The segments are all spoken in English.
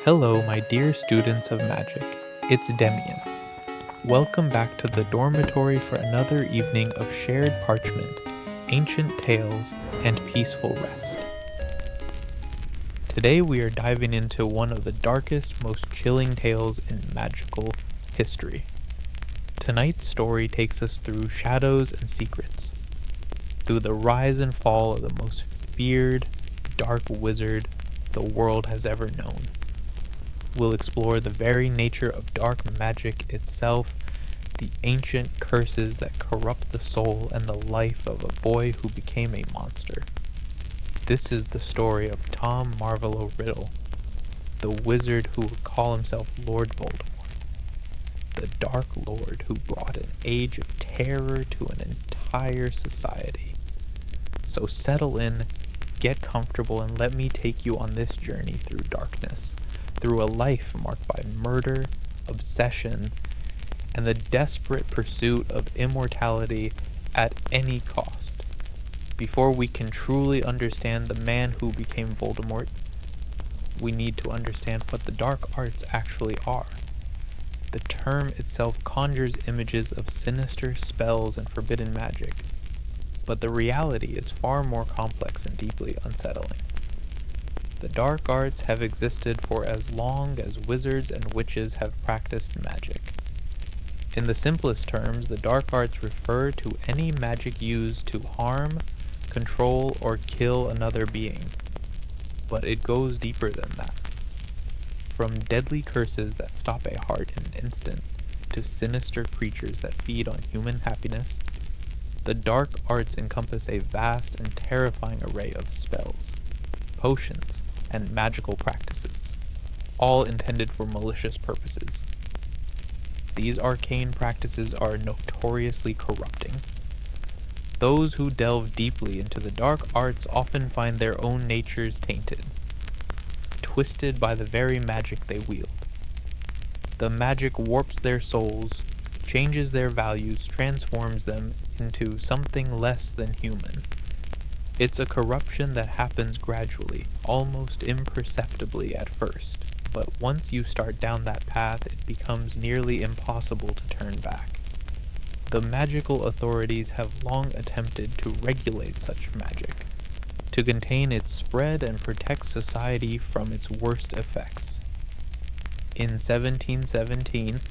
Hello, my dear students of magic. It's Demian. Welcome back to the dormitory for another evening of shared parchment, ancient tales, and peaceful rest. Today we are diving into one of the darkest, most chilling tales in magical history. Tonight's story takes us through shadows and secrets, through the rise and fall of the most feared, dark wizard the world has ever known. We'll explore the very nature of dark magic itself, the ancient curses that corrupt the soul and the life of a boy who became a monster. This is the story of Tom Marvolo Riddle, the wizard who would call himself Lord Voldemort, the Dark Lord who brought an age of terror to an entire society. So settle in, get comfortable, and let me take you on this journey through darkness, through a life marked by murder, obsession, and the desperate pursuit of immortality at any cost. Before we can truly understand the man who became Voldemort, we need to understand what the dark arts actually are. The term itself conjures images of sinister spells and forbidden magic, but the reality is far more complex and deeply unsettling. The dark arts have existed for as long as wizards and witches have practiced magic. In the simplest terms, the dark arts refer to any magic used to harm, control, or kill another being. But it goes deeper than that. From deadly curses that stop a heart in an instant, to sinister creatures that feed on human happiness, the dark arts encompass a vast and terrifying array of spells, potions, and magical practices, all intended for malicious purposes. These arcane practices are notoriously corrupting. Those who delve deeply into the dark arts often find their own natures tainted, twisted by the very magic they wield. The magic warps their souls, changes their values, transforms them into something less than human. It's a corruption that happens gradually, almost imperceptibly at first, but once you start down that path, it becomes nearly impossible to turn back. The magical authorities have long attempted to regulate such magic, to contain its spread and protect society from its worst effects. In 1717,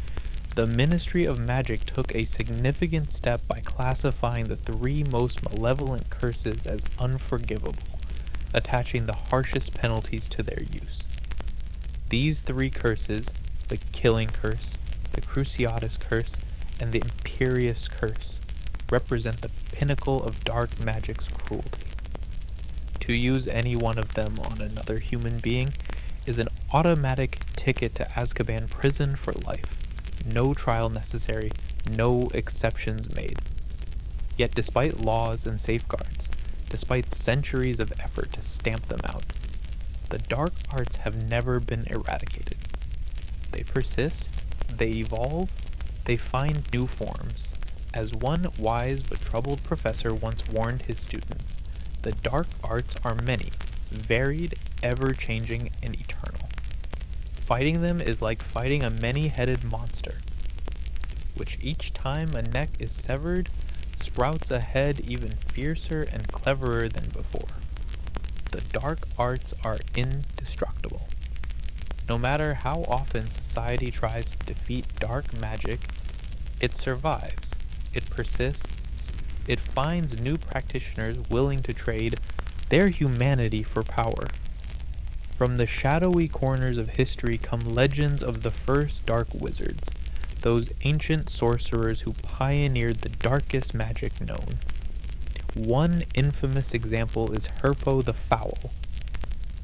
the Ministry of Magic took a significant step by classifying the three most malevolent curses as unforgivable, attaching the harshest penalties to their use. These three curses, the Killing Curse, the Cruciatus Curse, and the Imperious Curse, represent the pinnacle of dark magic's cruelty. To use any one of them on another human being is an automatic ticket to Azkaban prison for life. No trial necessary, no exceptions made. Yet despite laws and safeguards, despite centuries of effort to stamp them out, the dark arts have never been eradicated. They persist, they evolve, they find new forms. As one wise but troubled professor once warned his students, the dark arts are many, varied, ever-changing, and eternal. Fighting them is like fighting a many-headed monster, which each time a neck is severed, sprouts a head even fiercer and cleverer than before. The dark arts are indestructible. No matter how often society tries to defeat dark magic, it survives, it persists, it finds new practitioners willing to trade their humanity for power. From the shadowy corners of history come legends of the first dark wizards, those ancient sorcerers who pioneered the darkest magic known. One infamous example is Herpo the Foul,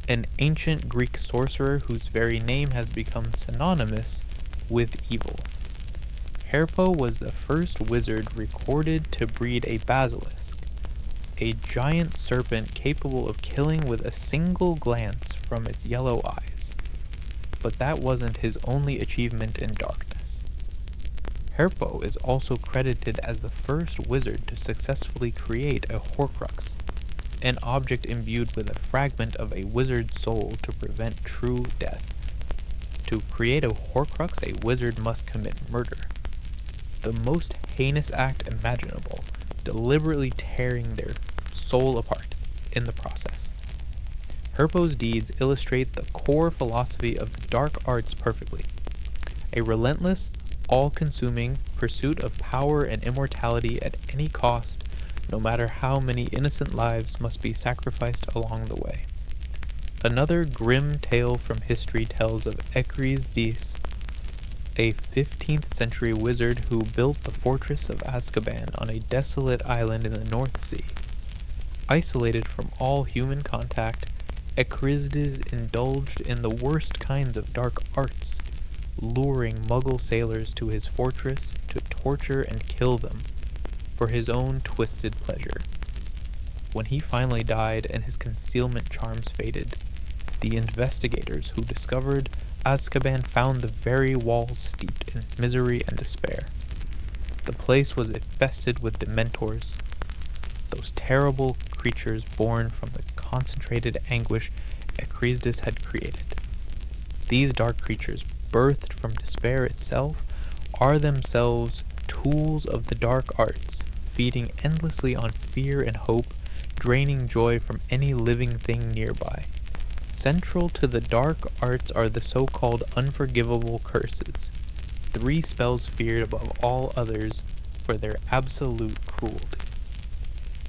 an ancient Greek sorcerer whose very name has become synonymous with evil. Herpo was the first wizard recorded to breed a basilisk, a giant serpent capable of killing with a single glance from its yellow eyes. But that wasn't his only achievement in darkness. Herpo is also credited as the first wizard to successfully create a Horcrux, an object imbued with a fragment of a wizard's soul to prevent true death. To create a Horcrux, a wizard must commit murder. The most heinous act imaginable, deliberately tearing their soul apart in the process. Herpo's deeds illustrate the core philosophy of the dark arts perfectly. A relentless, all-consuming pursuit of power and immortality at any cost, no matter how many innocent lives must be sacrificed along the way. Another grim tale from history tells of Ecrides, a 15th century wizard who built the fortress of Azkaban on a desolate island in the North Sea. Isolated from all human contact, Ecrides indulged in the worst kinds of dark arts, luring Muggle sailors to his fortress to torture and kill them for his own twisted pleasure. When he finally died and his concealment charms faded, the investigators who discovered Azkaban found the very walls steeped in misery and despair. The place was infested with Dementors, those terrible creatures born from the concentrated anguish Ecrides had created. These dark creatures, birthed from despair itself, are themselves tools of the dark arts, feeding endlessly on fear and hope, draining joy from any living thing nearby. Central to the dark arts are the so-called Unforgivable Curses, 3 spells feared above all others for their absolute cruelty.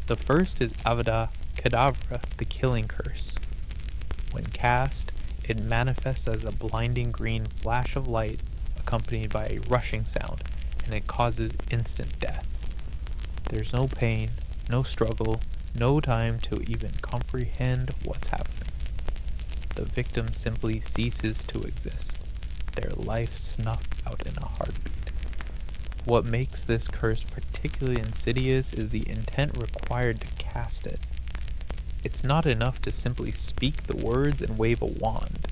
The first is Avada Kedavra, the Killing Curse. When cast, it manifests as a blinding green flash of light accompanied by a rushing sound, and it causes instant death. There's no pain, no struggle, no time to even comprehend what's happening. The victim simply ceases to exist, their life snuffed out in a heartbeat. What makes this curse particularly insidious is the intent required to cast it. It's not enough to simply speak the words and wave a wand.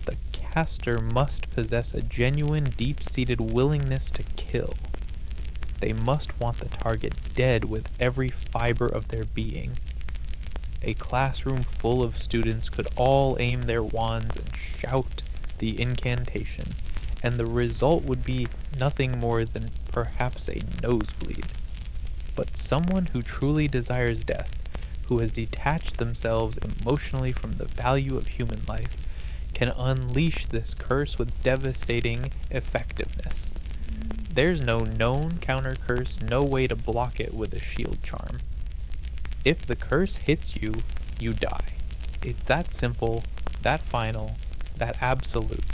The caster must possess a genuine, deep-seated willingness to kill. They must want the target dead with every fiber of their being. A classroom full of students could all aim their wands and shout the incantation, and the result would be nothing more than perhaps a nosebleed. But someone who truly desires death, who has detached themselves emotionally from the value of human life, can unleash this curse with devastating effectiveness. There's no known counter curse, no way to block it with a shield charm. If the curse hits you, you die. It's that simple, that final, that absolute.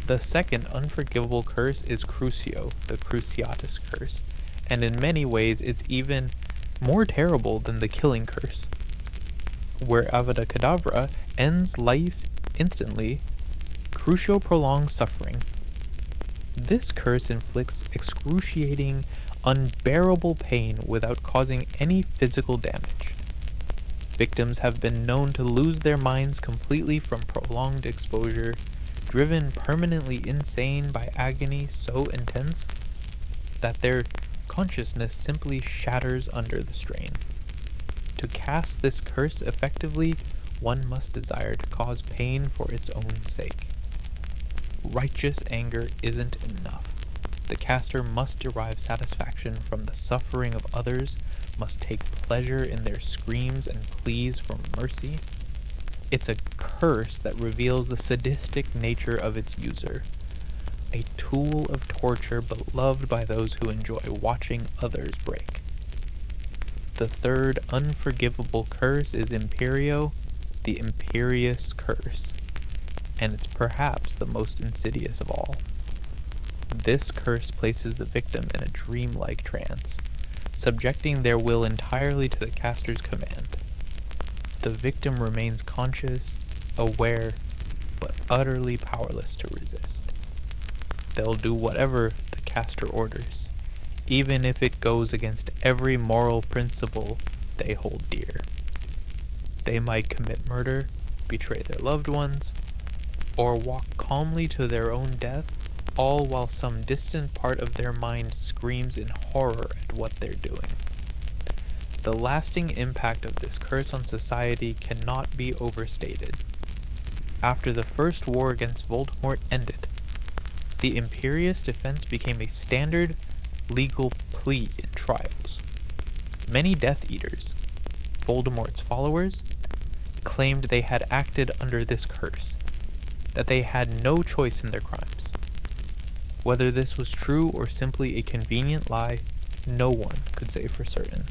The second unforgivable curse is Crucio, the Cruciatus curse, and in many ways it's even more terrible than the Killing Curse. Where Avada Kedavra ends life instantly, Crucio prolongs suffering. This curse inflicts excruciating, unbearable pain without causing any physical damage. Victims have been known to lose their minds completely from prolonged exposure, driven permanently insane by agony so intense that their consciousness simply shatters under the strain. To cast this curse effectively, one must desire to cause pain for its own sake. Righteous anger isn't enough. The caster must derive satisfaction from the suffering of others, must take pleasure in their screams and pleas for mercy. It's a curse that reveals the sadistic nature of its user, a tool of torture beloved by those who enjoy watching others break. The third unforgivable curse is Imperio, the Imperious Curse, and it's perhaps the most insidious of all. This curse places the victim in a dreamlike trance, subjecting their will entirely to the caster's command. The victim remains conscious, aware, but utterly powerless to resist. They'll do whatever the caster orders, even if it goes against every moral principle they hold dear. They might commit murder, betray their loved ones, or walk calmly to their own death, all while some distant part of their mind screams in horror at what they're doing. The lasting impact of this curse on society cannot be overstated. After the first war against Voldemort ended, the imperious defense became a standard legal plea in trials. Many Death Eaters, Voldemort's followers, claimed they had acted under this curse, that they had no choice in their crimes. Whether this was true or simply a convenient lie, no one could say for certain.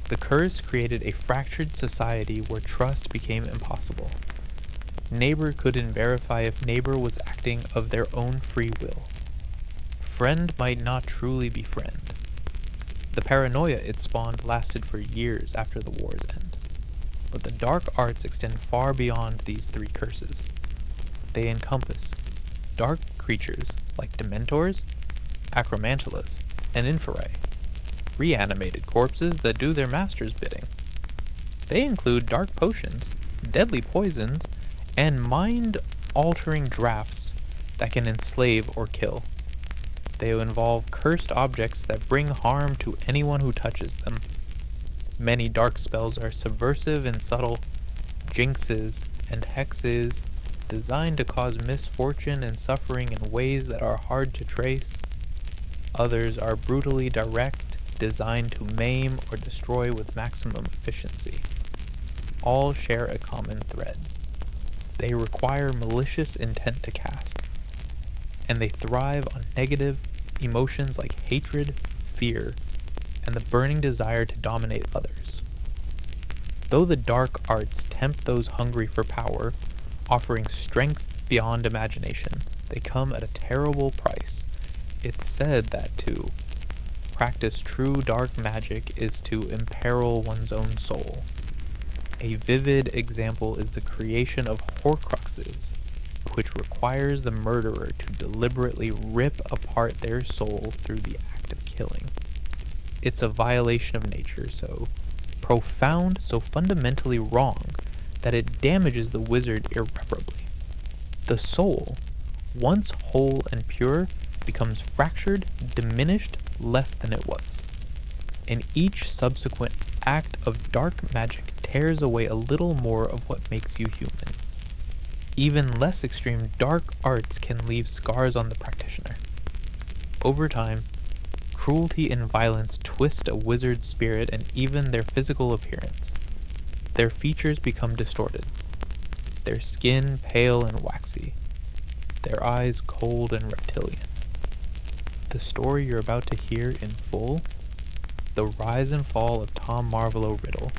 The curse created a fractured society where trust became impossible. Neighbor couldn't verify if neighbor was acting of their own free will. Friend might not truly be friend. The paranoia it spawned lasted for years after the war's end. But the dark arts extend far beyond these three curses. They encompass dark creatures like Dementors, Acromantulas, and Inferi, reanimated corpses that do their master's bidding. They include dark potions, deadly poisons, and mind-altering drafts that can enslave or kill. They involve cursed objects that bring harm to anyone who touches them. Many dark spells are subversive and subtle, jinxes and hexes designed to cause misfortune and suffering in ways that are hard to trace. Others are brutally direct, designed to maim or destroy with maximum efficiency. All share a common thread. They require malicious intent to cast, and they thrive on negative emotions like hatred, fear, and the burning desire to dominate others. Though the dark arts tempt those hungry for power, offering strength beyond imagination, they come at a terrible price. It's said that to practice true dark magic is to imperil one's own soul. A vivid example is the creation of Horcruxes, which requires the murderer to deliberately rip apart their soul through the act of killing. It's a violation of nature, so profound, so fundamentally wrong, that it damages the wizard irreparably. The soul, once whole and pure, becomes fractured, diminished, less than it was. And each subsequent act of dark magic tears away a little more of what makes you human. Even less extreme dark arts can leave scars on the practitioner. Over time, cruelty and violence twist a wizard's spirit and even their physical appearance. Their features become distorted, their skin pale and waxy, their eyes cold and reptilian. The story you're about to hear in full, The Rise and Fall of Tom Marvolo Riddle,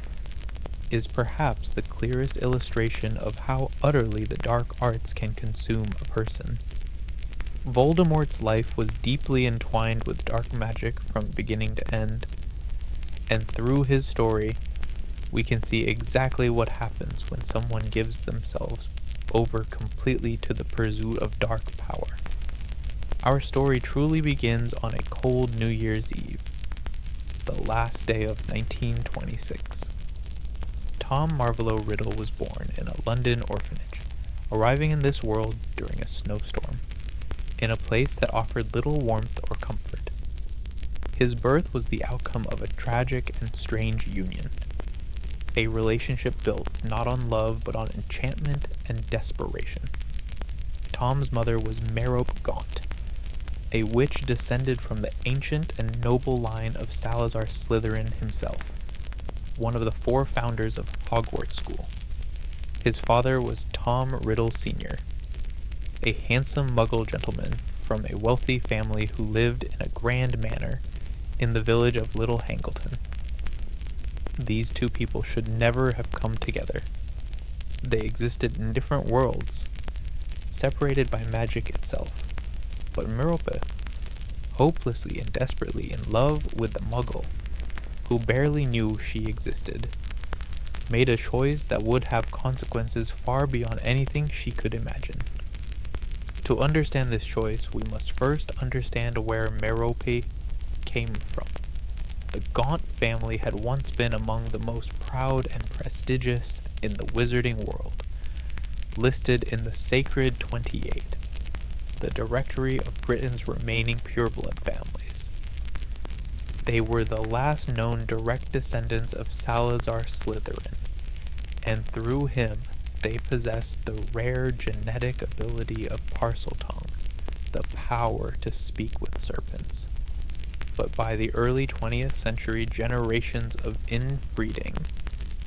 is perhaps the clearest illustration of how utterly the dark arts can consume a person. Voldemort's life was deeply entwined with dark magic from beginning to end, and through his story, we can see exactly what happens when someone gives themselves over completely to the pursuit of dark power. Our story truly begins on a cold New Year's Eve, the last day of 1926. Tom Marvolo Riddle was born in a London orphanage, arriving in this world during a snowstorm, in a place that offered little warmth or comfort. His birth was the outcome of a tragic and strange union, a relationship built not on love but on enchantment and desperation. Tom's mother was Gaunt, a witch descended from the ancient and noble line of Salazar Slytherin himself, one of the 4 founders of Hogwarts School. His father was Tom Riddle Sr., a handsome Muggle gentleman from a wealthy family who lived in a grand manor in the village of Little Hangleton. These two people should never have come together. They existed in different worlds, separated by magic itself. But Merope, hopelessly and desperately in love with the Muggle, who barely knew she existed, made a choice that would have consequences far beyond anything she could imagine. To understand this choice, we must first understand where Merope came from. The Gaunt family had once been among the most proud and prestigious in the wizarding world, listed in the Sacred 28, the directory of Britain's remaining pureblood families. They were the last known direct descendants of Salazar Slytherin, and through him, They possessed the rare genetic ability of Parseltongue, the power to speak with serpents. But by the early 20th century, generations of inbreeding,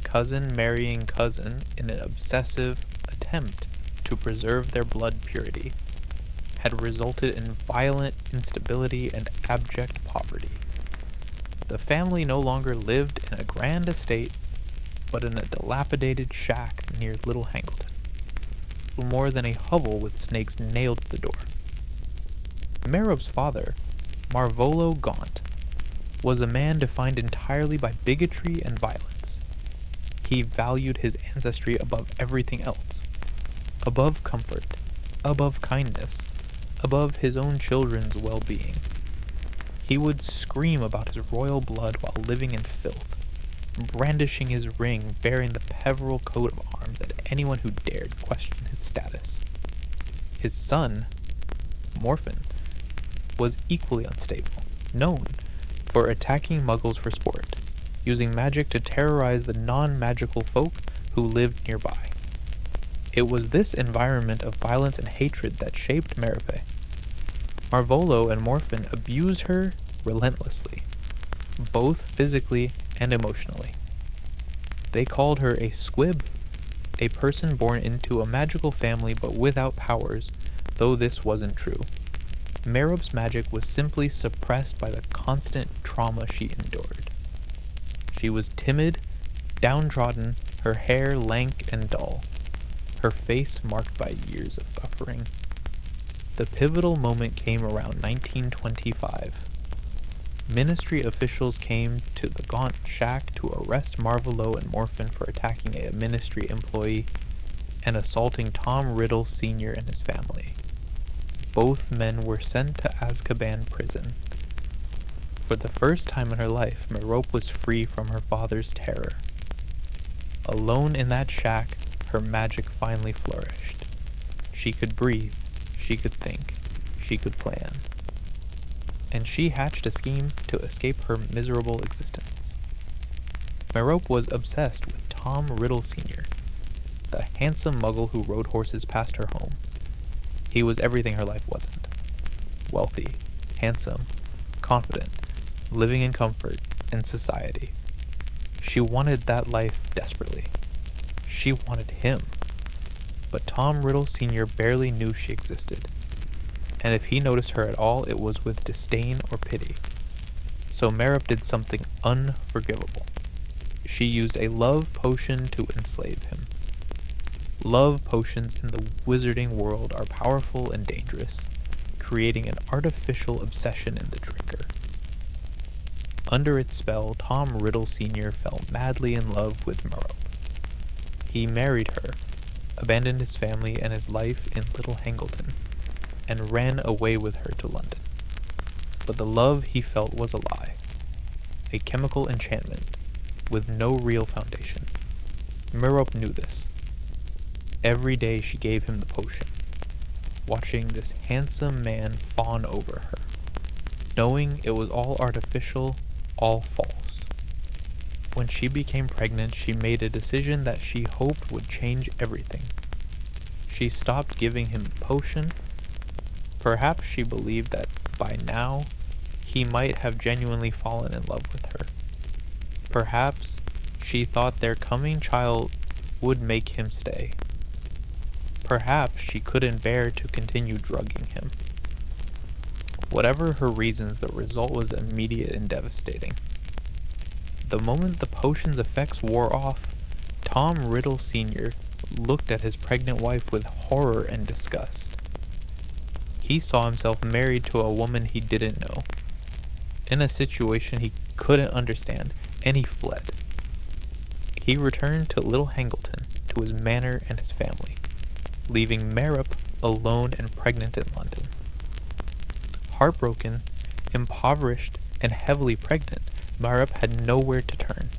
cousin marrying cousin in an obsessive attempt to preserve their blood purity, had resulted in violent instability and abject poverty. The family no longer lived in a grand estate, but in a dilapidated shack near Little Hangleton, little more than a hovel with snakes nailed to the door. Merob's father, Marvolo Gaunt, was a man defined entirely by bigotry and violence. He valued his ancestry above everything else, above comfort, above kindness, above his own children's well-being. He would scream about his royal blood while living in filth, brandishing his ring bearing the Peveril coat of arms at anyone who dared question his status. His son, Morphin, was equally unstable, known for attacking muggles for sport, using magic to terrorize the non-magical folk who lived nearby. It was this environment of violence and hatred that shaped Merope. Marvolo and Morphin abused her relentlessly, both physically and emotionally. They called her a squib, a person born into a magical family but without powers, though this wasn't true. Merob's magic was simply suppressed by the constant trauma she endured. She was timid, downtrodden, her hair lank and dull, her face marked by years of suffering. The pivotal moment came around 1925. Ministry officials came to the Gaunt shack to arrest Marvolo and Morphin for attacking a ministry employee and assaulting Tom Riddle Sr. and his family. Both men were sent to Azkaban prison. For the first time in her life, Merope was free from her father's terror. Alone in that shack, her magic finally flourished. She could breathe, she could think, she could plan. And she hatched a scheme to escape her miserable existence. Merope was obsessed with Tom Riddle Sr., the handsome muggle who rode horses past her home. He was everything her life wasn't. Wealthy, handsome, confident, living in comfort and society. She wanted that life desperately. She wanted him. But Tom Riddle Sr. barely knew she existed. And if he noticed her at all, it was with disdain or pity. So Merope did something unforgivable. She used a love potion to enslave him. Love potions in the wizarding world are powerful and dangerous, creating an artificial obsession in the drinker. Under its spell, Tom Riddle Sr. fell madly in love with Merope. He married her, abandoned his family and his life in Little Hangleton, and ran away with her to London. But the love he felt was a lie, a chemical enchantment with no real foundation. Merope knew this. Every day she gave him the potion, watching this handsome man fawn over her, knowing it was all artificial, all false. When she became pregnant, she made a decision that she hoped would change everything. She stopped giving him the potion. Perhaps she believed that by now, he might have genuinely fallen in love with her. Perhaps she thought their coming child would make him stay. Perhaps she couldn't bear to continue drugging him. Whatever her reasons, the result was immediate and devastating. The moment the potion's effects wore off, Tom Riddle Sr. looked at his pregnant wife with horror and disgust. He saw himself married to a woman he didn't know, in a situation he couldn't understand, and he fled. He returned to Little Hangleton, to his manor and his family, leaving Merope alone and pregnant in London. Heartbroken, impoverished, and heavily pregnant, Merope had nowhere to turn.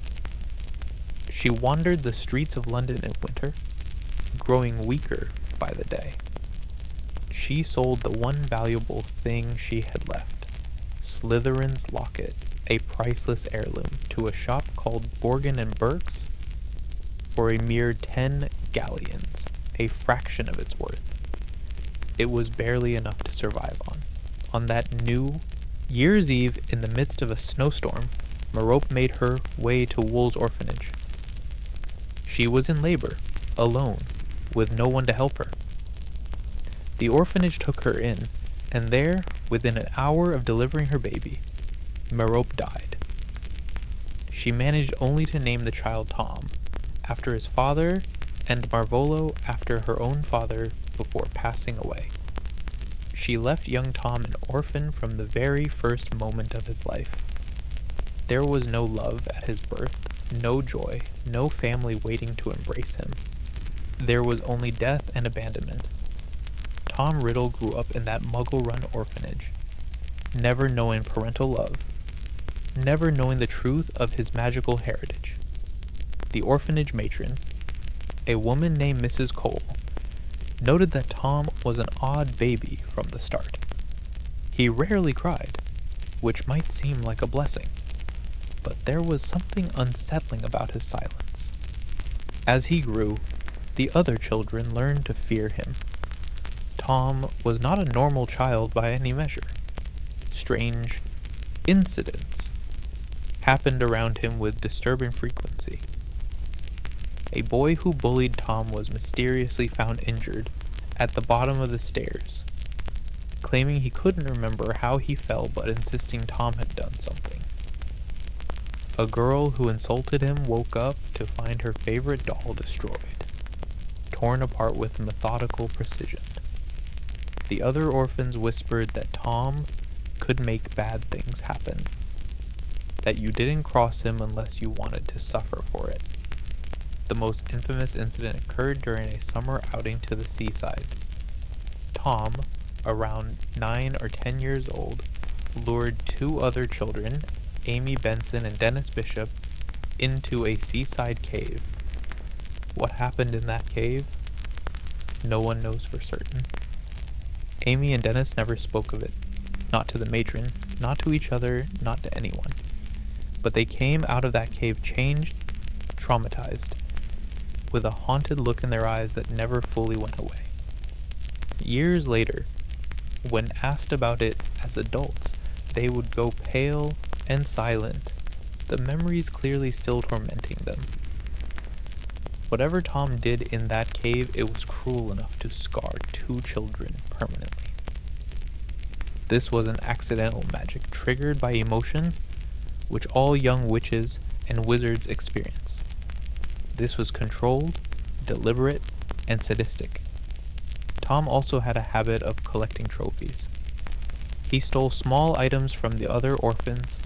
She wandered the streets of London in winter, growing weaker by the day. She sold the one valuable thing she had left, Slytherin's locket, a priceless heirloom, to a shop called Borgin and Burke's for a mere 10 galleons, a fraction of its worth. It was barely enough to survive on. On that new Year's Eve, in the midst of a snowstorm, Merope made her way to Wool's orphanage. She was in labor, alone, with no one to help her. The orphanage took her in, and there, within an hour of delivering her baby, Merope died. She managed only to name the child Tom, after his father, and Marvolo after her own father, before passing away. She left young Tom an orphan from the very first moment of his life. There was no love at his birth, no joy, no family waiting to embrace him. There was only death and abandonment. Tom Riddle grew up in that Muggle-run orphanage, never knowing parental love, never knowing the truth of his magical heritage. The orphanage matron, a woman named Mrs. Cole, noted that Tom was an odd baby from the start. He rarely cried, which might seem like a blessing, but there was something unsettling about his silence. As he grew, the other children learned to fear him. Tom was not a normal child by any measure. Strange incidents happened around him with disturbing frequency. A boy who bullied Tom was mysteriously found injured at the bottom of the stairs, claiming he couldn't remember how he fell but insisting Tom had done something. A girl who insulted him woke up to find her favorite doll destroyed, torn apart with methodical precision. The other orphans whispered that Tom could make bad things happen, that you didn't cross him unless you wanted to suffer for it. The most infamous incident occurred during a summer outing to the seaside. Tom, around 9 or 10 years old, lured two other children, Amy Benson and Dennis Bishop, into a seaside cave. What happened in that cave? No one knows for certain. Amy and Dennis never spoke of it, not to the matron, not to each other, not to anyone. But they came out of that cave changed, traumatized, with a haunted look in their eyes that never fully went away. Years later, when asked about it as adults, they would go pale and silent, the memories clearly still tormenting them. Whatever Tom did in that cave, it was cruel enough to scar two children permanently. This was an accidental magic triggered by emotion, which all young witches and wizards experience. This was controlled, deliberate, and sadistic. Tom also had a habit of collecting trophies. He stole small items from the other orphans,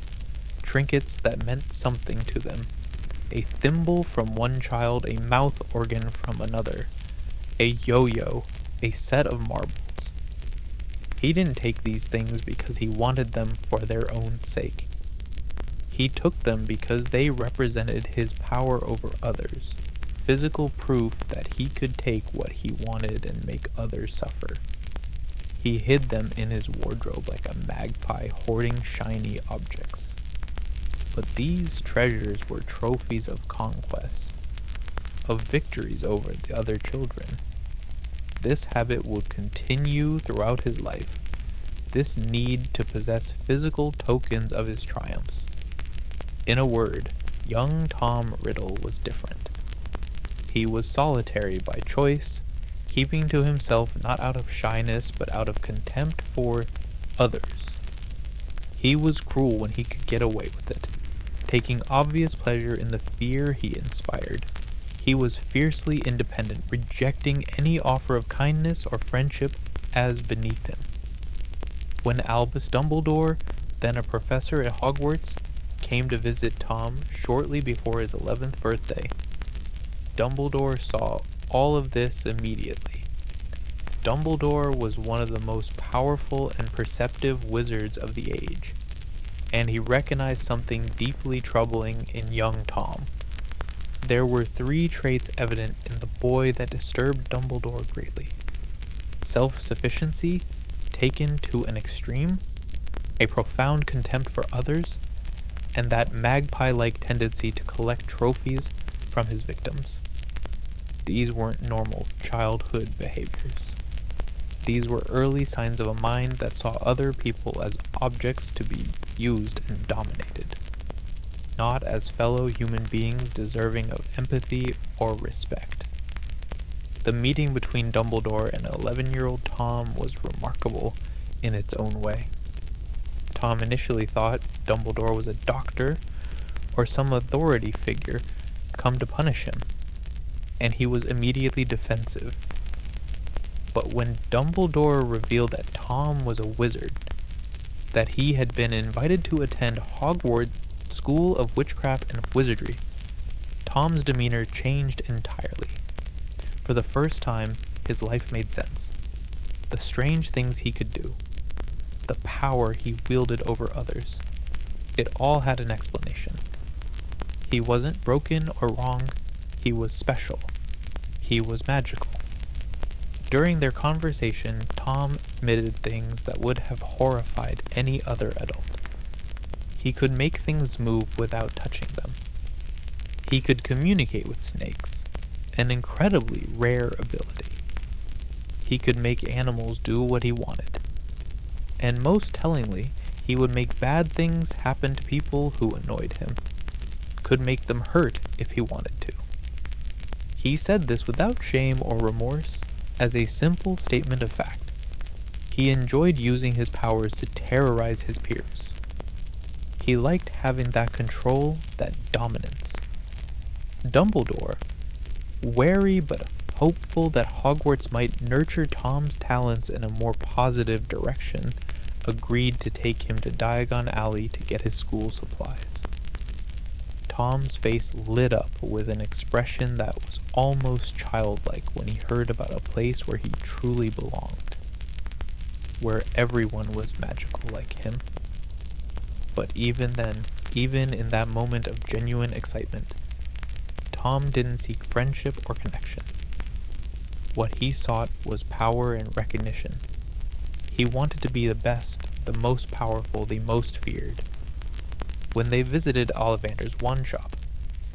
trinkets that meant something to them. A thimble from one child, a mouth organ from another, a yo-yo, a set of marbles. He didn't take these things because he wanted them for their own sake. He took them because they represented his power over others, physical proof that he could take what he wanted and make others suffer. He hid them in his wardrobe like a magpie hoarding shiny objects. But these treasures were trophies of conquest, of victories over the other children. This habit would continue throughout his life, this need to possess physical tokens of his triumphs. In a word, young Tom Riddle was different. He was solitary by choice, keeping to himself not out of shyness but out of contempt for others. He was cruel when he could get away with it, taking obvious pleasure in the fear he inspired. He was fiercely independent, rejecting any offer of kindness or friendship as beneath him. When Albus Dumbledore, then a professor at Hogwarts, came to visit Tom shortly before his 11th birthday, Dumbledore saw all of this immediately. Dumbledore was one of the most powerful and perceptive wizards of the age, and he recognized something deeply troubling in young Tom. There were 3 traits evident in the boy that disturbed Dumbledore greatly: self-sufficiency taken to an extreme, a profound contempt for others, and that magpie-like tendency to collect trophies from his victims. these weren't normal childhood behaviors. These were early signs of a mind that saw other people as objects to be used and dominated, not as fellow human beings deserving of empathy or respect. The meeting between Dumbledore and 11-year-old Tom was remarkable in its own way. Tom initially thought Dumbledore was a doctor or some authority figure come to punish him, and he was immediately defensive. But when Dumbledore revealed that Tom was a wizard, that he had been invited to attend Hogwarts School of Witchcraft and Wizardry, Tom's demeanor changed entirely. For the first time, his life made sense. The strange things he could do, the power he wielded over others, it all had an explanation. He wasn't broken or wrong, he was special. He was magical. During their conversation, Tom admitted things that would have horrified any other adult. He could make things move without touching them. He could communicate with snakes, an incredibly rare ability. He could make animals do what he wanted. And most tellingly, he would make bad things happen to people who annoyed him, could make them hurt if he wanted to. He said this without shame or remorse, as a simple statement of fact. He enjoyed using his powers to terrorize his peers. He liked having that control, that dominance. Dumbledore, wary but hopeful that Hogwarts might nurture Tom's talents in a more positive direction, agreed to take him to Diagon Alley to get his school supplies. Tom's face lit up with an expression that was almost childlike when he heard about a place where he truly belonged, where everyone was magical like him. But even then, even in that moment of genuine excitement, Tom didn't seek friendship or connection. What he sought was power and recognition. He wanted to be the best, the most powerful, the most feared. When they visited Ollivander's wand shop,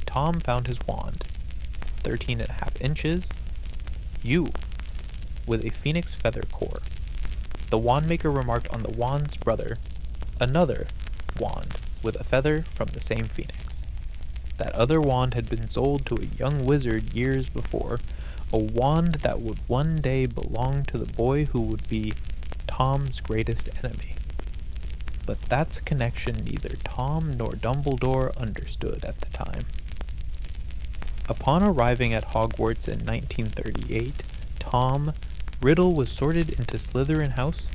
Tom found his wand, 13.5 inches, with a phoenix feather core. The wandmaker remarked on the wand's brother, another wand with a feather from the same phoenix. That other wand had been sold to a young wizard years before, a wand that would one day belong to the boy who would be Tom's greatest enemy. But that's a connection neither Tom nor Dumbledore understood at the time. Upon arriving at Hogwarts in 1938, Riddle was sorted into Slytherin House.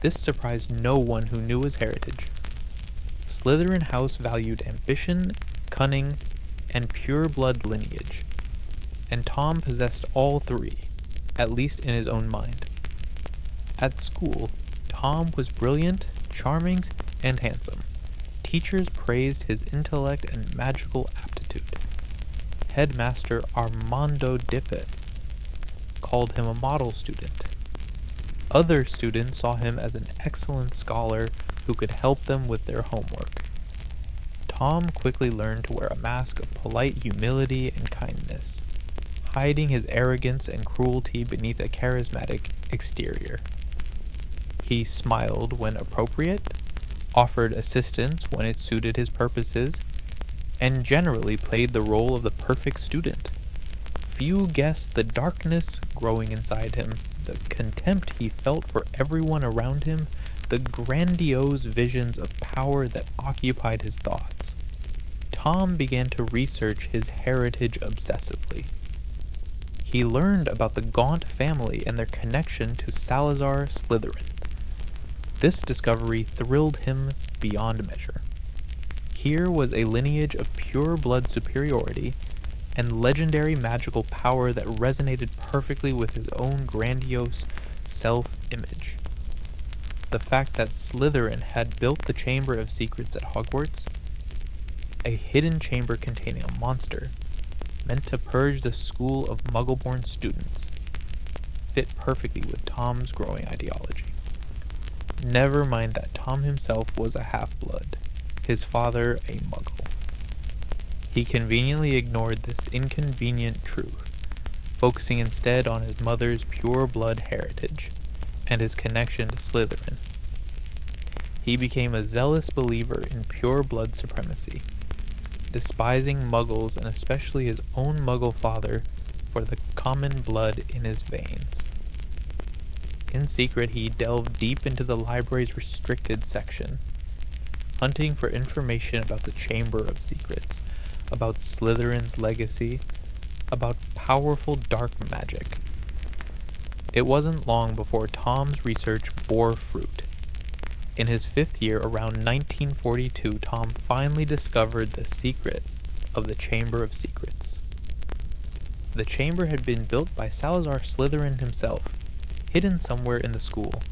This surprised no one who knew his heritage. Slytherin House valued ambition, cunning, and pure blood lineage, and Tom possessed all three, at least in his own mind. At school, Tom was brilliant, charming, and handsome. Teachers praised his intellect and magical aptitude. Headmaster Armando Dippet called him a model student. Other students saw him as an excellent scholar who could help them with their homework. Tom quickly learned to wear a mask of polite humility and kindness, hiding his arrogance and cruelty beneath a charismatic exterior. He smiled when appropriate, offered assistance when it suited his purposes, and generally played the role of the perfect student. Few guessed the darkness growing inside him, the contempt he felt for everyone around him, the grandiose visions of power that occupied his thoughts. Tom began to research his heritage obsessively. He learned about the Gaunt family and their connection to Salazar Slytherin. This discovery thrilled him beyond measure. Here was a lineage of pure blood superiority and legendary magical power that resonated perfectly with his own grandiose self-image. The fact that Slytherin had built the Chamber of Secrets at Hogwarts, a hidden chamber containing a monster, meant to purge the school of Muggle-born students, fit perfectly with Tom's growing ideology. Never mind that Tom himself was a half-blood, his father a Muggle. He conveniently ignored this inconvenient truth, focusing instead on his mother's pure blood heritage and his connection to Slytherin. He became a zealous believer in pure blood supremacy, despising Muggles and especially his own Muggle father for the common blood in his veins. In secret, he delved deep into the library's restricted section, hunting for information about the Chamber of Secrets, about Slytherin's legacy, about powerful dark magic. It wasn't long before Tom's research bore fruit. In his 5th year, around 1942, Tom finally discovered the secret of the Chamber of Secrets. The chamber had been built by Salazar Slytherin himself, hidden somewhere in the school,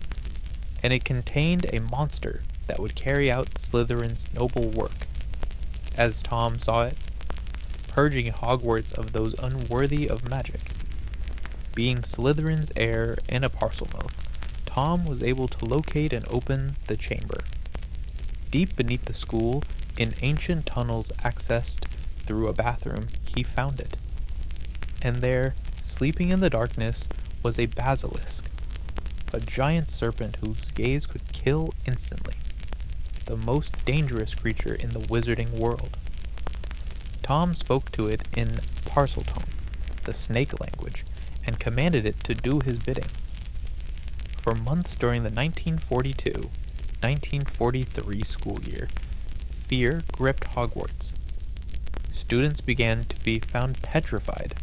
and it contained a monster that would carry out Slytherin's noble work. As Tom saw it, purging Hogwarts of those unworthy of magic. Being Slytherin's heir and a Parselmouth, Tom was able to locate and open the chamber. Deep beneath the school, in ancient tunnels accessed through a bathroom, he found it. And there, sleeping in the darkness, was a basilisk, a giant serpent whose gaze could kill instantly, the most dangerous creature in the wizarding world. Tom spoke to it in Parseltongue, the snake language, and commanded it to do his bidding. For months during the 1942-1943 school year, fear gripped Hogwarts. Students began to be found petrified,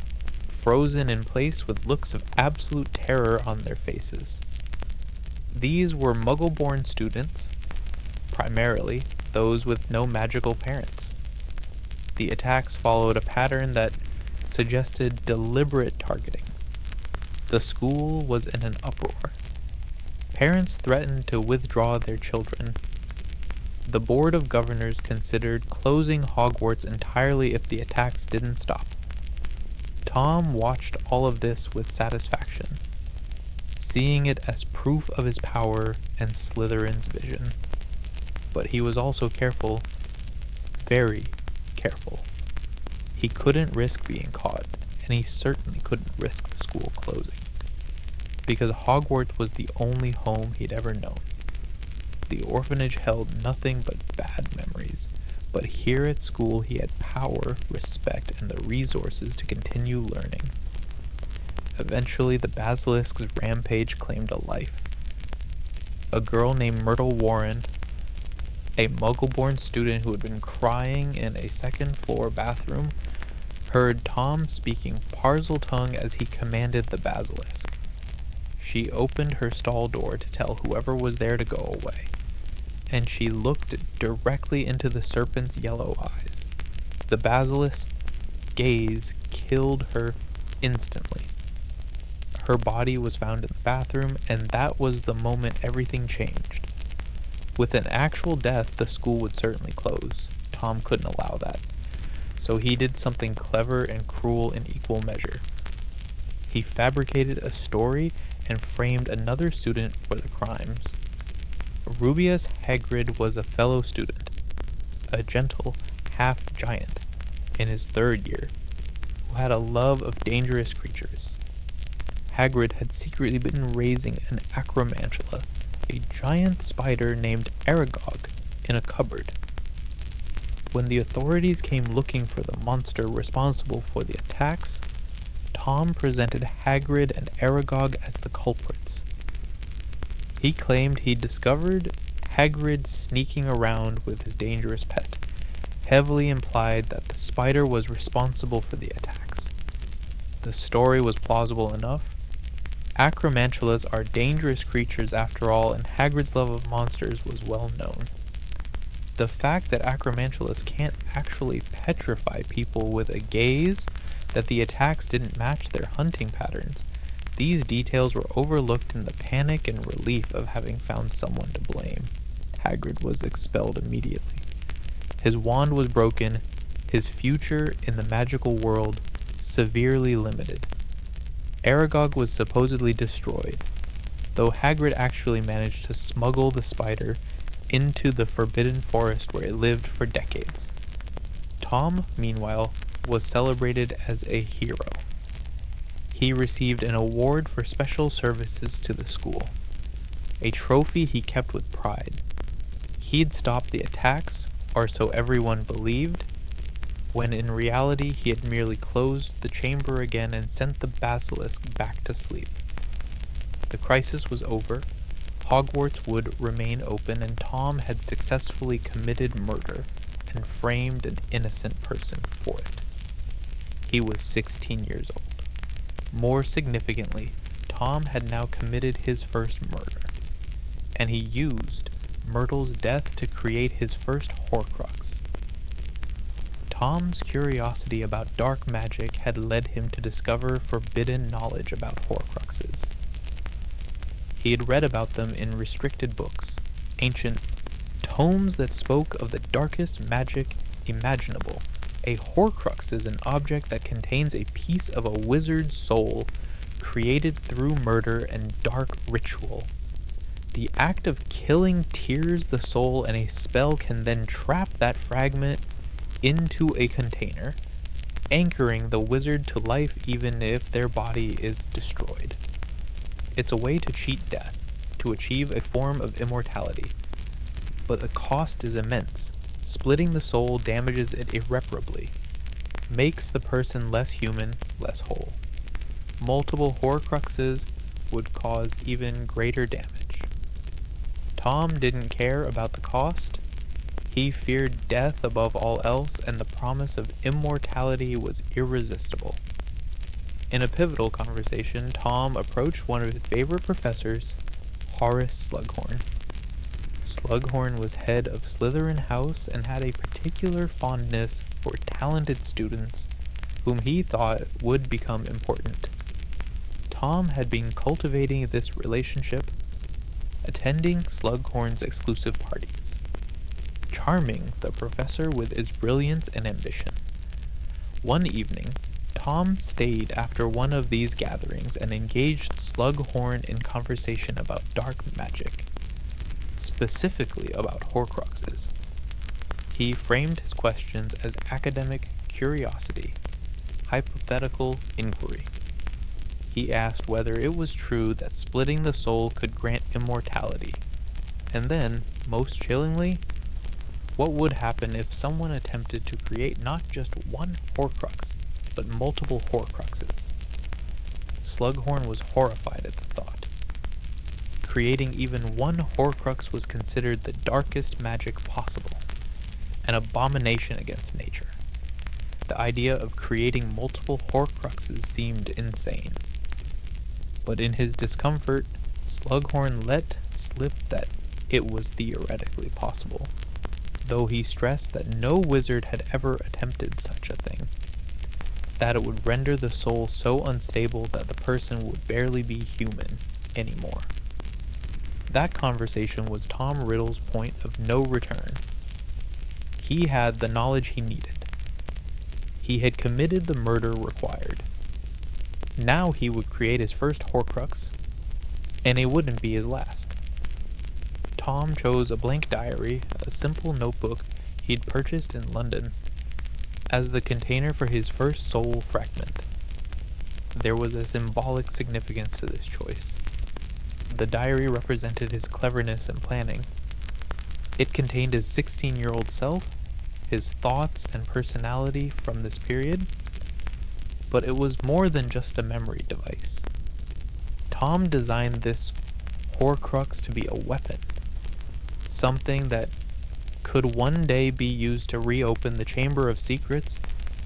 frozen in place with looks of absolute terror on their faces. These were Muggle-born students, primarily those with no magical parents. The attacks followed a pattern that suggested deliberate targeting. The school was in an uproar. Parents threatened to withdraw their children. The Board of Governors considered closing Hogwarts entirely if the attacks didn't stop. Tom watched all of this with satisfaction, seeing it as proof of his power and Slytherin's vision. But he was also careful, very careful. He couldn't risk being caught, and he certainly couldn't risk the school closing, because Hogwarts was the only home he'd ever known. The orphanage held nothing but bad memories, but here at school he had power, respect, and the resources to continue learning. Eventually, the basilisk's rampage claimed a life. A girl named Myrtle Warren, a Muggle-born student who had been crying in a second-floor bathroom, heard Tom speaking Parseltongue as he commanded the basilisk. She opened her stall door to tell whoever was there to go away, and she looked directly into the serpent's yellow eyes. The basilisk's gaze killed her instantly. Her body was found in the bathroom, and that was the moment everything changed. With an actual death, the school would certainly close. Tom couldn't allow that. So he did something clever and cruel in equal measure. He fabricated a story and framed another student for the crimes. Rubeus Hagrid was a fellow student, a gentle half-giant, in his 3rd year, who had a love of dangerous creatures. Hagrid had secretly been raising an acromantula, a giant spider named Aragog, in a cupboard. When the authorities came looking for the monster responsible for the attacks, Tom presented Hagrid and Aragog as the culprits. He claimed he'd discovered Hagrid sneaking around with his dangerous pet, heavily implied that the spider was responsible for the attacks. The story was plausible enough. Acromantulas are dangerous creatures after all, and Hagrid's love of monsters was well known. The fact that acromantulas can't actually petrify people with a gaze, that the attacks didn't match their hunting patterns, these details were overlooked in the panic and relief of having found someone to blame. Hagrid was expelled immediately. His wand was broken, his future in the magical world severely limited. Aragog was supposedly destroyed, though Hagrid actually managed to smuggle the spider into the Forbidden Forest where it lived for decades. Tom, meanwhile, was celebrated as a hero. he received an award for special services to the school, a trophy he kept with pride. He'd stopped the attacks, or so everyone believed, when in reality he had merely closed the chamber again and sent the basilisk back to sleep. The crisis was over, Hogwarts would remain open, and Tom had successfully committed murder and framed an innocent person for it. He was 16 years old. More significantly, Tom had now committed his first murder, and he used Myrtle's death to create his first Horcrux. Tom's curiosity about dark magic had led him to discover forbidden knowledge about Horcruxes. He had read about them in restricted books, ancient tomes that spoke of the darkest magic imaginable. A Horcrux is an object that contains a piece of a wizard's soul created through murder and dark ritual. The act of killing tears the soul, and a spell can then trap that fragment into a container, anchoring the wizard to life even if their body is destroyed. It's a way to cheat death, to achieve a form of immortality. But the cost is immense. Splitting the soul damages it irreparably, makes the person less human, less whole. Multiple Horcruxes would cause even greater damage. Tom didn't care about the cost. He feared death above all else, and the promise of immortality was irresistible. In a pivotal conversation, Tom approached one of his favorite professors, Horace Slughorn. Slughorn was head of Slytherin House and had a particular fondness for talented students whom he thought would become important. Tom had been cultivating this relationship, attending Slughorn's exclusive parties, charming the professor with his brilliance and ambition. One evening, Tom stayed after one of these gatherings and engaged Slughorn in conversation about dark magic, specifically about Horcruxes. He framed his questions as academic curiosity, hypothetical inquiry. He asked whether it was true that splitting the soul could grant immortality, and then, most chillingly, what would happen if someone attempted to create not just one Horcrux, but multiple Horcruxes. Slughorn was horrified at the thought. Creating even one Horcrux was considered the darkest magic possible, an abomination against nature. The idea of creating multiple Horcruxes seemed insane. But in his discomfort, Slughorn let slip that it was theoretically possible, though he stressed that no wizard had ever attempted such a thing, that it would render the soul so unstable that the person would barely be human anymore. That conversation was Tom Riddle's point of no return. He had the knowledge he needed. He had committed the murder required. Now he would create his first Horcrux, and it wouldn't be his last. Tom chose a blank diary, a simple notebook he'd purchased in London, as the container for his first soul fragment. There was a symbolic significance to this choice. The diary represented his cleverness and planning. It contained his 16-year-old self, his thoughts and personality from this period, but it was more than just a memory device. Tom designed this Horcrux to be a weapon, something that could one day be used to reopen the Chamber of Secrets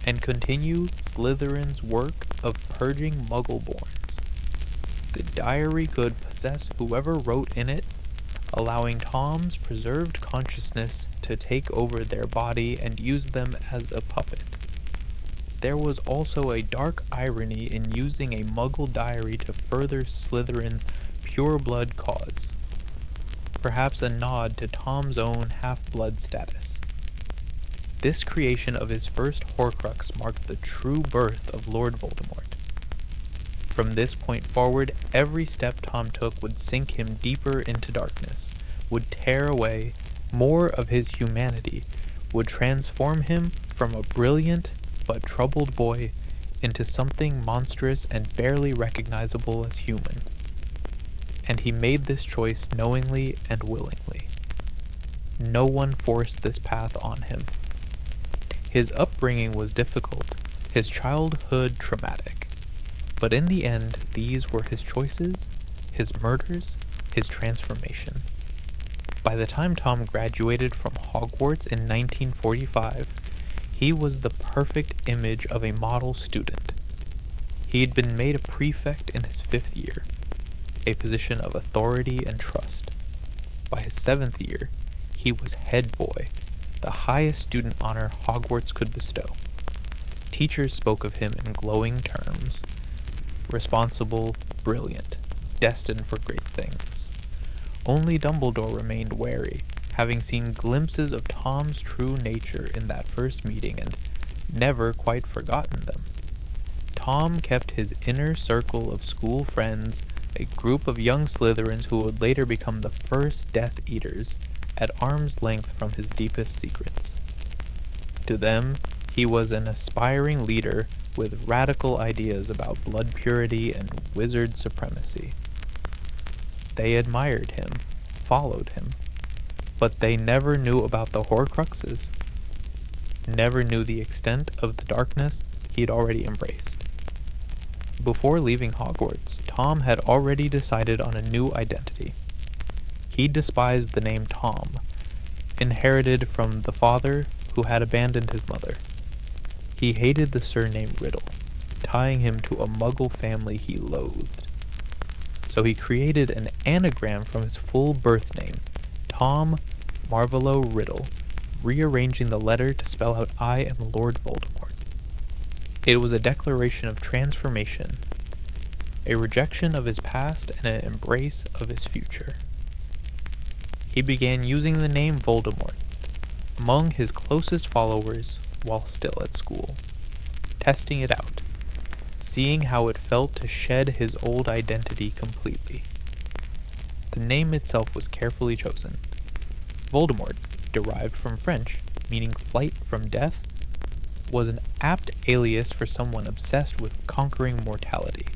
and continue Slytherin's work of purging Muggleborns. The diary could possess whoever wrote in it, allowing Tom's preserved consciousness to take over their body and use them as a puppet. There was also a dark irony in using a Muggle diary to further Slytherin's pure-blood cause, perhaps a nod to Tom's own half-blood status. This creation of his first Horcrux marked the true birth of Lord Voldemort. From this point forward, every step Tom took would sink him deeper into darkness, would tear away more of his humanity, would transform him from a brilliant but troubled boy into something monstrous and barely recognizable as human. And he made this choice knowingly and willingly. No one forced this path on him. His upbringing was difficult, his childhood traumatic. But in the end, these were his choices, his murders, his transformation. By the time Tom graduated from Hogwarts in 1945, he was the perfect image of a model student. He had been made a prefect in his 5th year, a position of authority and trust. By his 7th year, he was head boy, the highest student honor Hogwarts could bestow. Teachers spoke of him in glowing terms: responsible, brilliant, destined for great things. Only Dumbledore remained wary, having seen glimpses of Tom's true nature in that first meeting and never quite forgotten them. Tom kept his inner circle of school friends, a group of young Slytherins who would later become the first Death Eaters, at arm's length from his deepest secrets. To them, he was an aspiring leader with radical ideas about blood purity and wizard supremacy. They admired him, followed him, but they never knew about the Horcruxes, never knew the extent of the darkness he'd already embraced. Before leaving Hogwarts, Tom had already decided on a new identity. He despised the name Tom, inherited from the father who had abandoned his mother. He hated the surname Riddle, tying him to a Muggle family he loathed. So he created an anagram from his full birth name, Tom Marvolo Riddle, rearranging the letter to spell out "I am Lord Voldemort." It was a declaration of transformation, a rejection of his past and an embrace of his future. He began using the name Voldemort among his closest followers while still at school, testing it out, seeing how it felt to shed his old identity completely. The name itself was carefully chosen. Voldemort, derived from French, meaning flight from death, was an apt alias for someone obsessed with conquering mortality.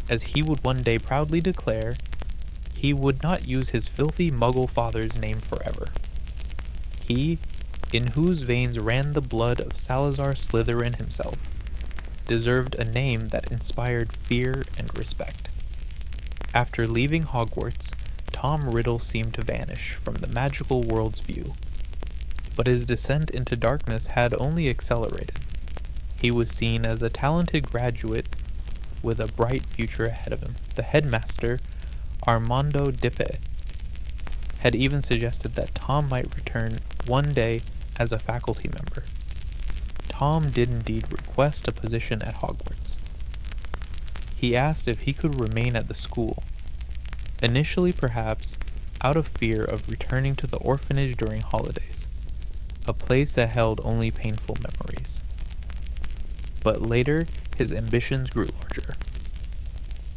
As he would one day proudly declare, he would not use his filthy Muggle father's name forever. He, in whose veins ran the blood of Salazar Slytherin himself, deserved a name that inspired fear and respect. After leaving Hogwarts, Tom Riddle seemed to vanish from the magical world's view. But his descent into darkness had only accelerated. He was seen as a talented graduate with a bright future ahead of him. The headmaster, Armando Dippe, had even suggested that Tom might return one day as a faculty member. Tom did indeed request a position at Hogwarts. He asked if he could remain at the school, initially perhaps out of fear of returning to the orphanage during holidays, a place that held only painful memories. But later, his ambitions grew larger.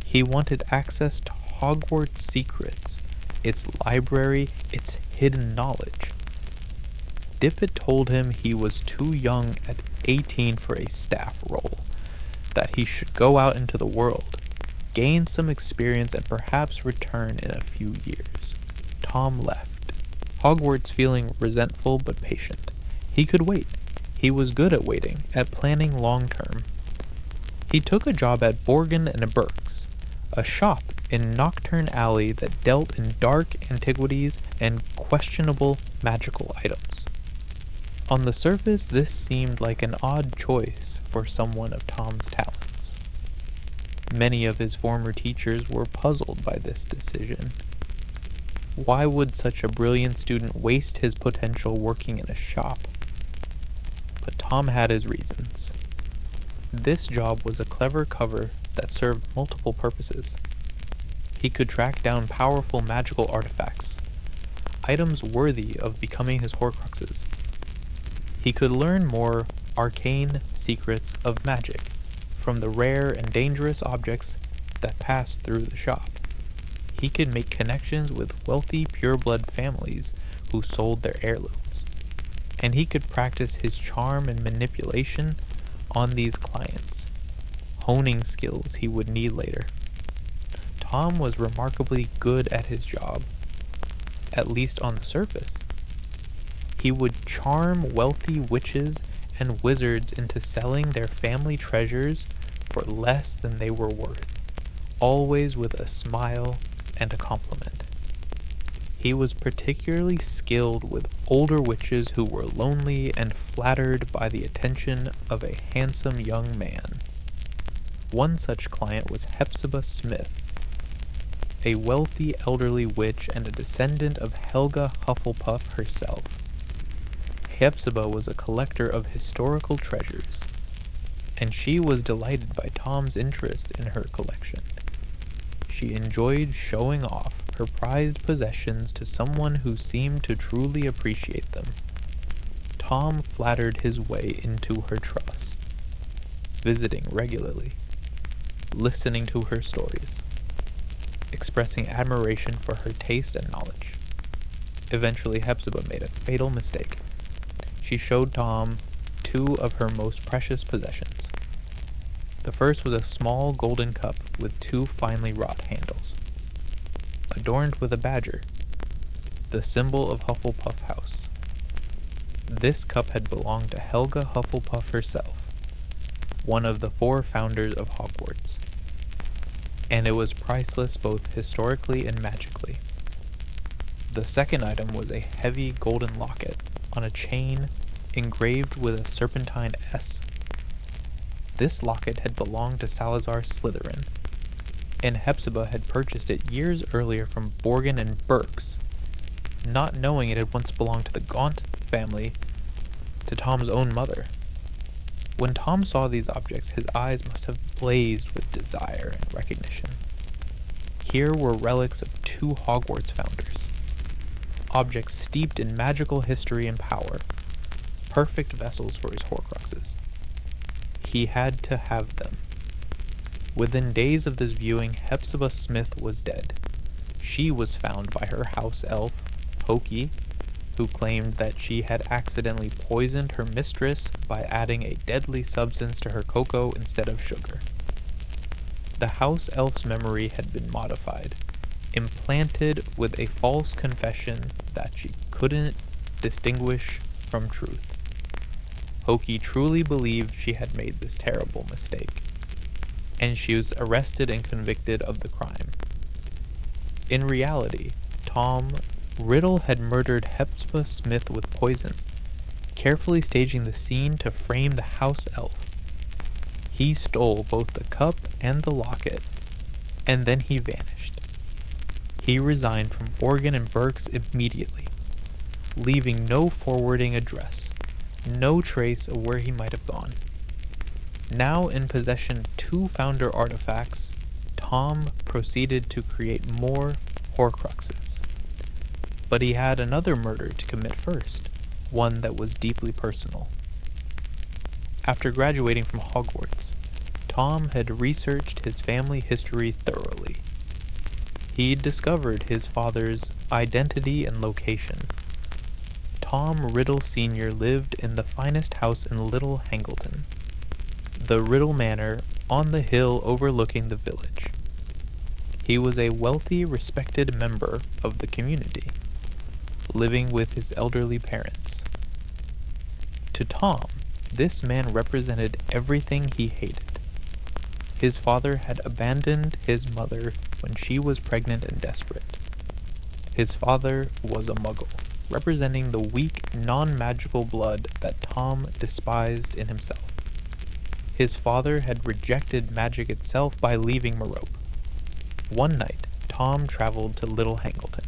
He wanted access to Hogwarts secrets, its library, its hidden knowledge. Dippet told him he was too young at 18 for a staff role, that he should go out into the world, gain some experience, and perhaps return in a few years. Tom left, Hogwarts feeling resentful but patient. He could wait. He was good at waiting, at planning long term. He took a job at Borgin and Burke's, a shop in Nocturne Alley that dealt in dark antiquities and questionable magical items. On the surface, this seemed like an odd choice for someone of Tom's talents. Many of his former teachers were puzzled by this decision. Why would such a brilliant student waste his potential working in a shop? But Tom had his reasons. This job was a clever cover that served multiple purposes. He could track down powerful magical artifacts, items worthy of becoming his Horcruxes. He could learn more arcane secrets of magic from the rare and dangerous objects that passed through the shop. He could make connections with wealthy pureblood families who sold their heirlooms, and he could practice his charm and manipulation on these clients, honing skills he would need later. Tom was remarkably good at his job, at least on the surface. He would charm wealthy witches and wizards into selling their family treasures for less than they were worth, always with a smile and a compliment. He was particularly skilled with older witches who were lonely and flattered by the attention of a handsome young man. One such client was Hepzibah Smith, a wealthy elderly witch and a descendant of Helga Hufflepuff herself. Hepzibah was a collector of historical treasures, and she was delighted by Tom's interest in her collection. She enjoyed showing off her prized possessions to someone who seemed to truly appreciate them. Tom flattered his way into her trust, visiting regularly, listening to her stories, expressing admiration for her taste and knowledge. Eventually, Hepzibah made a fatal mistake. She showed Tom two of her most precious possessions. The first was a small golden cup with two finely wrought handles, adorned with a badger, the symbol of Hufflepuff House. This cup had belonged to Helga Hufflepuff herself, one of the 4 founders of Hogwarts, and it was priceless both historically and magically. The second item was a heavy golden locket on a chain engraved with a serpentine S. This locket had belonged to Salazar Slytherin, and Hepzibah had purchased it years earlier from Borgin and Burkes, not knowing it had once belonged to the Gaunt family, to Tom's own mother. When Tom saw these objects, his eyes must have blazed with desire and recognition. Here were relics of 2 Hogwarts founders, objects steeped in magical history and power, perfect vessels for his Horcruxes. He had to have them. Within days of this viewing, Hepzibah Smith was dead. She was found by her house elf, Hokey, who claimed that she had accidentally poisoned her mistress by adding a deadly substance to her cocoa instead of sugar. The house elf's memory had been modified, implanted with a false confession that she couldn't distinguish from truth. Hokey truly believed she had made this terrible mistake, and she was arrested and convicted of the crime. In reality, Tom Riddle had murdered Hepzibah Smith with poison, carefully staging the scene to frame the house elf. He stole both the cup and the locket, and then he vanished. He resigned from Borgin and Burkes immediately, leaving no forwarding address, no trace of where he might have gone. Now in possession of 2 founder artifacts, Tom proceeded to create more Horcruxes. But he had another murder to commit first, one that was deeply personal. After graduating from Hogwarts, Tom had researched his family history thoroughly. He'd discovered his father's identity and location. Tom Riddle Sr. lived in the finest house in Little Hangleton, the Riddle Manor on the hill overlooking the village. He was a wealthy, respected member of the community, living with his elderly parents. To Tom, this man represented everything he hated. His father had abandoned his mother when she was pregnant and desperate. His father was a muggle, representing the weak, non-magical blood that Tom despised in himself. His father had rejected magic itself by leaving Merope. One night, Tom traveled to Little Hangleton.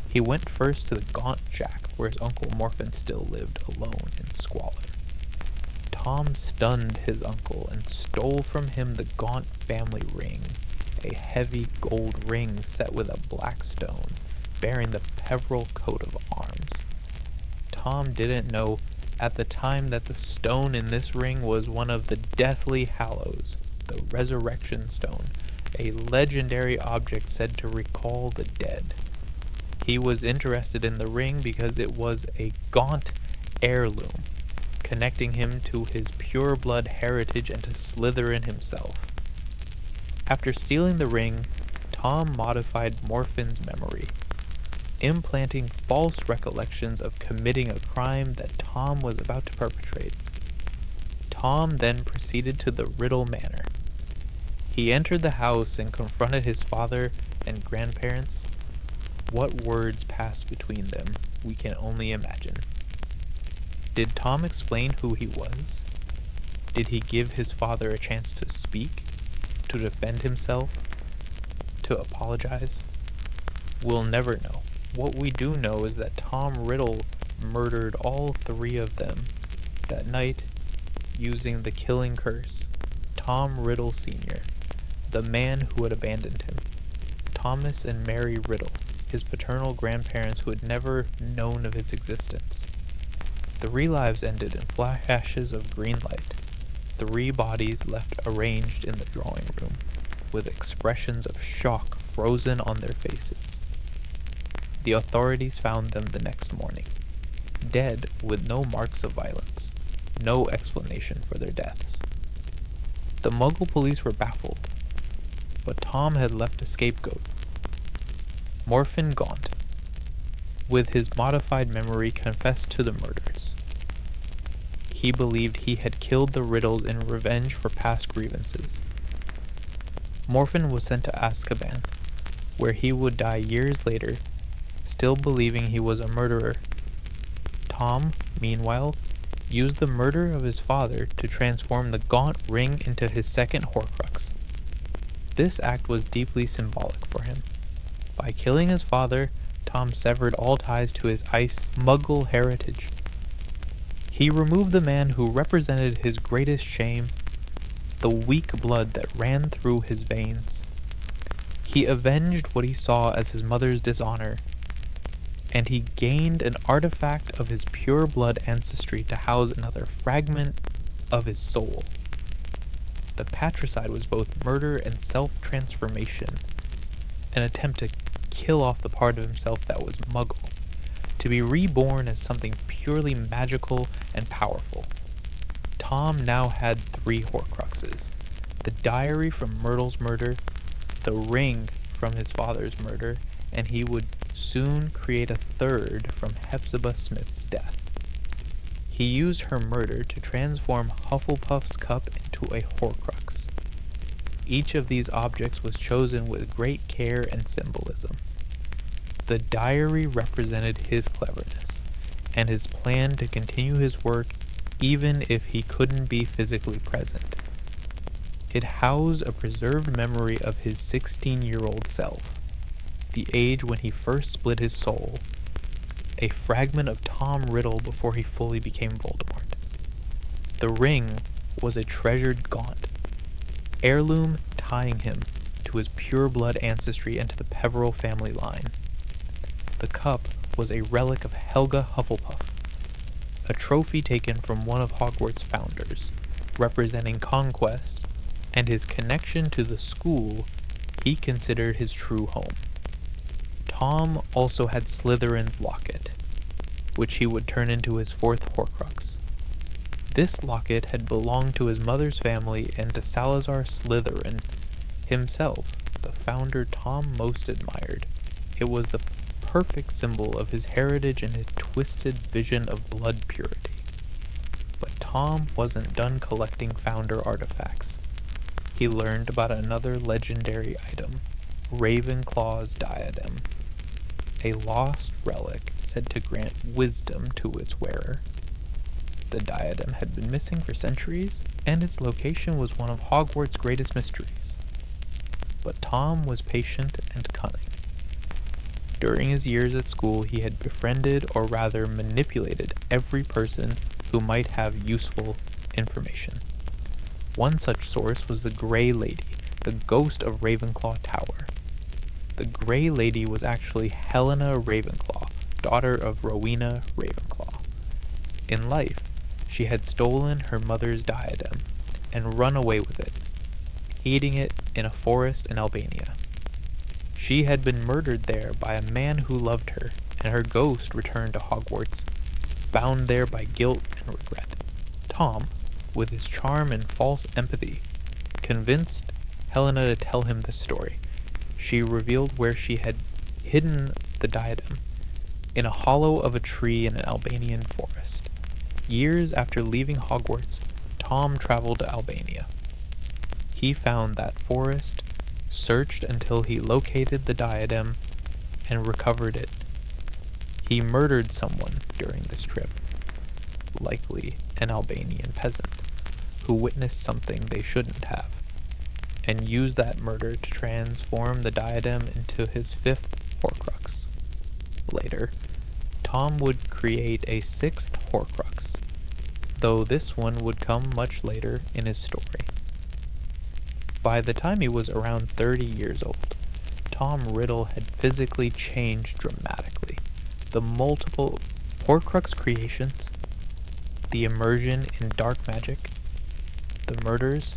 He went first to the Gaunt shack, where his uncle Morphin still lived alone in squalor. Tom stunned his uncle and stole from him the Gaunt family ring, a heavy gold ring set with a black stone, bearing the Peveril coat of arms. Tom didn't know at the time that the stone in this ring was one of the Deathly Hallows, the Resurrection Stone, a legendary object said to recall the dead. He was interested in the ring because it was a Gaunt heirloom, connecting him to his pure blood heritage and to Slytherin himself. After stealing the ring, Tom modified Morphin's memory, implanting false recollections of committing a crime that Tom was about to perpetrate. Tom then proceeded to the Riddle Manor. He entered the house and confronted his father and grandparents. What words passed between them, we can only imagine. Did Tom explain who he was? Did he give his father a chance to speak, to defend himself, to apologize? We'll never know. What we do know is that Tom Riddle murdered all three of them that night using the killing curse. Tom Riddle Sr., the man who had abandoned him. Thomas and Mary Riddle, his paternal grandparents who had never known of his existence. 3 lives ended in flashes of green light. 3 bodies left arranged in the drawing room, with expressions of shock frozen on their faces. The authorities found them the next morning, dead with no marks of violence, no explanation for their deaths. The Muggle police were baffled, but Tom had left a scapegoat. Morphin Gaunt, with his modified memory, confessed to the murders. He believed he had killed the Riddles in revenge for past grievances. Morphin was sent to Azkaban, where he would die years later, still believing he was a murderer. Tom, meanwhile, used the murder of his father to transform the Gaunt ring into his second Horcrux. This act was deeply symbolic for him. By killing his father, Tom severed all ties to his ice Muggle heritage. He removed the man who represented his greatest shame, the weak blood that ran through his veins. He avenged what he saw as his mother's dishonor, and he gained an artifact of his pure blood ancestry to house another fragment of his soul. The patricide was both murder and self-transformation, an attempt to kill off the part of himself that was Muggle, to be reborn as something purely magical and powerful. Tom now had 3 Horcruxes: the diary from Myrtle's murder, the ring from his father's murder, and he would soon create a 3rd from Hepzibah Smith's death. He used her murder to transform Hufflepuff's cup into a Horcrux. Each of these objects was chosen with great care and symbolism. The diary represented his cleverness, and his plan to continue his work even if he couldn't be physically present. It housed a preserved memory of his 16-year-old self, the age when he first split his soul, a fragment of Tom Riddle before he fully became Voldemort. The ring was a treasured Gaunt, heirloom tying him to his pure blood ancestry and to the Peveril family line. The cup was a relic of Helga Hufflepuff, a trophy taken from one of Hogwarts' founders, representing conquest and his connection to the school he considered his true home. Tom also had Slytherin's locket, which he would turn into his 4th Horcrux. This locket had belonged to his mother's family and to Salazar Slytherin himself, the founder Tom most admired. It was the perfect symbol of his heritage and his twisted vision of blood purity. But Tom wasn't done collecting founder artifacts. He learned about another legendary item, Ravenclaw's diadem, a lost relic said to grant wisdom to its wearer. The diadem had been missing for centuries, and its location was one of Hogwarts' greatest mysteries. But Tom was patient and cunning. During his years at school, he had befriended, or rather manipulated, every person who might have useful information. One such source was the Grey Lady, the ghost of Ravenclaw Tower. The Grey Lady was actually Helena Ravenclaw, daughter of Rowena Ravenclaw. In life, she had stolen her mother's diadem and run away with it, hiding it in a forest in Albania. She had been murdered there by a man who loved her, and her ghost returned to Hogwarts, bound there by guilt and regret. Tom, with his charm and false empathy, convinced Helena to tell him the story. She revealed where she had hidden the diadem, in a hollow of a tree in an Albanian forest. Years after leaving Hogwarts, Tom traveled to Albania. He found that forest, searched until he located the diadem, and recovered it. He murdered someone during this trip, likely an Albanian peasant, who witnessed something they shouldn't have, and used that murder to transform the diadem into his fifth Horcrux. Later, Tom would create a sixth Horcrux, though this one would come much later in his story. By the time he was around 30 years old, Tom Riddle had physically changed dramatically. The multiple Horcrux creations, the immersion in dark magic, the murders,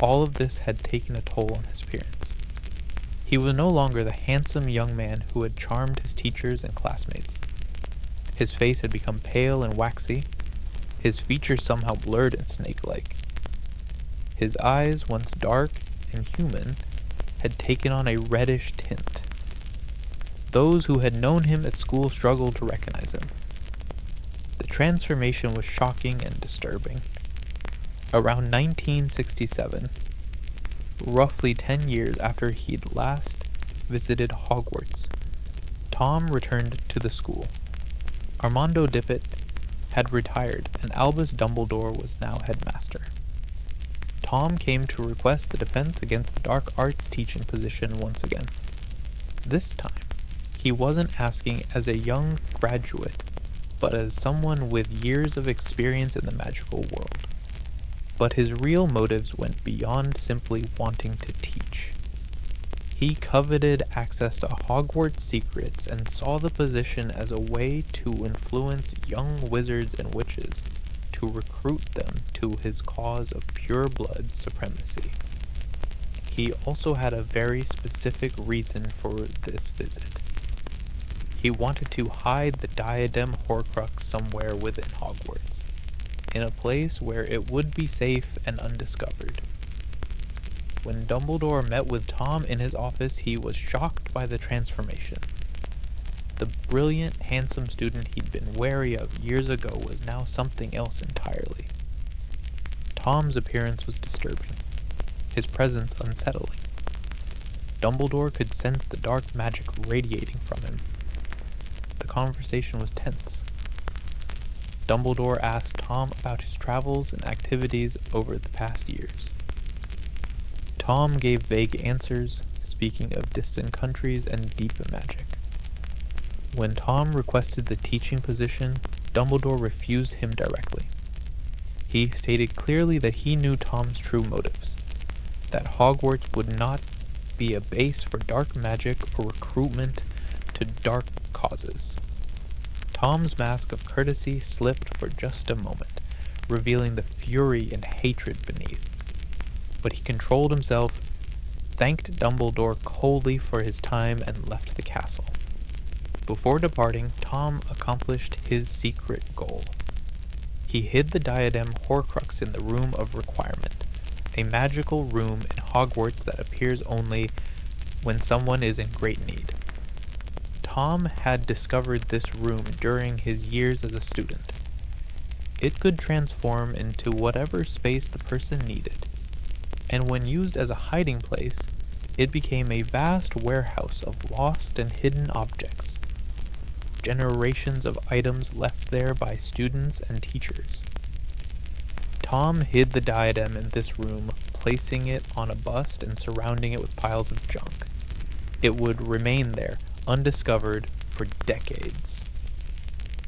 all of this had taken a toll on his appearance. He was no longer the handsome young man who had charmed his teachers and classmates. His face had become pale and waxy, his features somehow blurred and snake-like. His eyes, once dark and human, had taken on a reddish tint. Those who had known him at school struggled to recognize him. The transformation was shocking and disturbing. Around 1967, roughly 10 years after he'd last visited Hogwarts, Tom returned to the school. Armando Dippet had retired, and Albus Dumbledore was now headmaster. Tom came to request the defense against the dark arts teaching position once again. This time, he wasn't asking as a young graduate, but as someone with years of experience in the magical world. But his real motives went beyond simply wanting to teach. He coveted access to Hogwarts secrets and saw the position as a way to influence young wizards and witches, to recruit them to his cause of pure blood supremacy. He also had a very specific reason for this visit. He wanted to hide the diadem Horcrux somewhere within Hogwarts, in a place where it would be safe and undiscovered. When Dumbledore met with Tom in his office, he was shocked by the transformation. The brilliant, handsome student he'd been wary of years ago was now something else entirely. Tom's appearance was disturbing, his presence unsettling. Dumbledore could sense the dark magic radiating from him. The conversation was tense. Dumbledore asked Tom about his travels and activities over the past years. Tom gave vague answers, speaking of distant countries and deep magic. When Tom requested the teaching position, Dumbledore refused him directly. He stated clearly that he knew Tom's true motives, that Hogwarts would not be a base for dark magic or recruitment to dark causes. Tom's mask of courtesy slipped for just a moment, revealing the fury and hatred beneath. But he controlled himself, thanked Dumbledore coldly for his time, and left the castle. Before departing, Tom accomplished his secret goal. He hid the diadem Horcrux in the Room of Requirement, a magical room in Hogwarts that appears only when someone is in great need. Tom had discovered this room during his years as a student. It could transform into whatever space the person needed, and when used as a hiding place, it became a vast warehouse of lost and hidden objects. Generations of items left there by students and teachers. Tom hid the diadem in this room, placing it on a bust and surrounding it with piles of junk. It would remain there, undiscovered, for decades.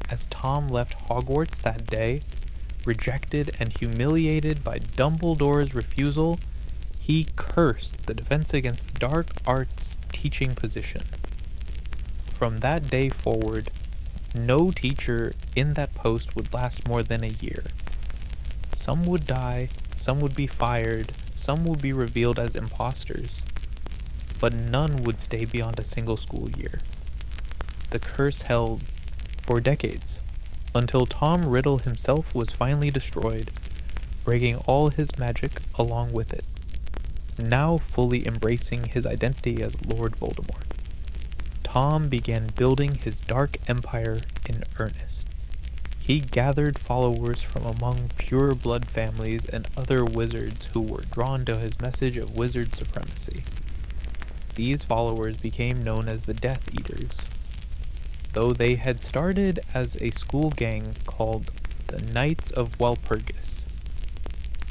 As Tom left Hogwarts that day, rejected and humiliated by Dumbledore's refusal, he cursed the Defense Against the Dark Arts teaching position. From that day forward, no teacher in that post would last more than a year. Some would die, some would be fired, some would be revealed as imposters, but none would stay beyond a single school year. The curse held for decades. until Tom Riddle himself was finally destroyed, breaking all his magic along with it, now fully embracing his identity as Lord Voldemort. Tom began building his dark empire in earnest. He gathered followers from among pure blood families and other wizards who were drawn to his message of wizard supremacy. These followers became known as the Death Eaters, though they had started as a school gang called the Knights of Walpurgis.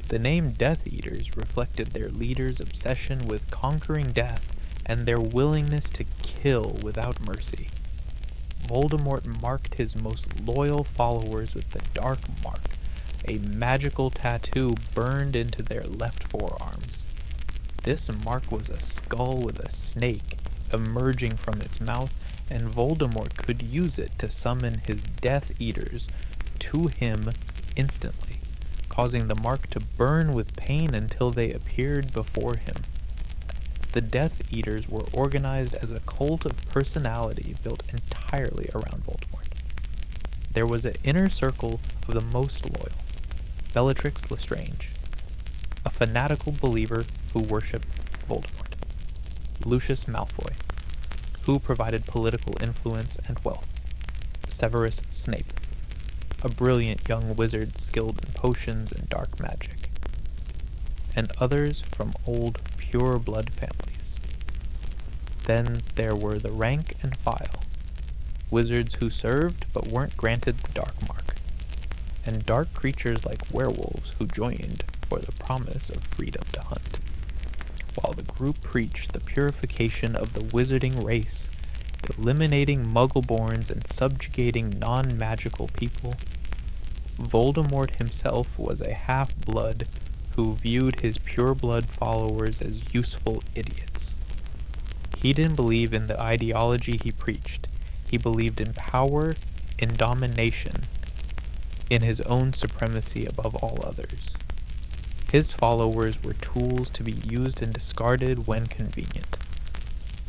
The name Death Eaters reflected their leaders' obsession with conquering death and their willingness to kill without mercy. Voldemort marked his most loyal followers with the Dark Mark, a magical tattoo burned into their left forearms. This mark was a skull with a snake emerging from its mouth, and Voldemort could use it to summon his Death Eaters to him instantly, causing the mark to burn with pain until they appeared before him. The Death Eaters were organized as a cult of personality built entirely around Voldemort. There was an inner circle of the most loyal, Bellatrix Lestrange, a fanatical believer who worshipped Voldemort, Lucius Malfoy, who provided political influence and wealth, Severus Snape, a brilliant young wizard skilled in potions and dark magic, and others from old pure blood families. Then there were the rank and file, wizards who served but weren't granted the Dark Mark, and dark creatures like werewolves who joined for the promise of freedom to hunt. While the group preached the purification of the wizarding race, eliminating Muggleborns and subjugating non-magical people, Voldemort himself was a half-blood who viewed his pure-blood followers as useful idiots. He didn't believe in the ideology he preached. He believed in power, in domination, in his own supremacy above all others. His followers were tools to be used and discarded when convenient.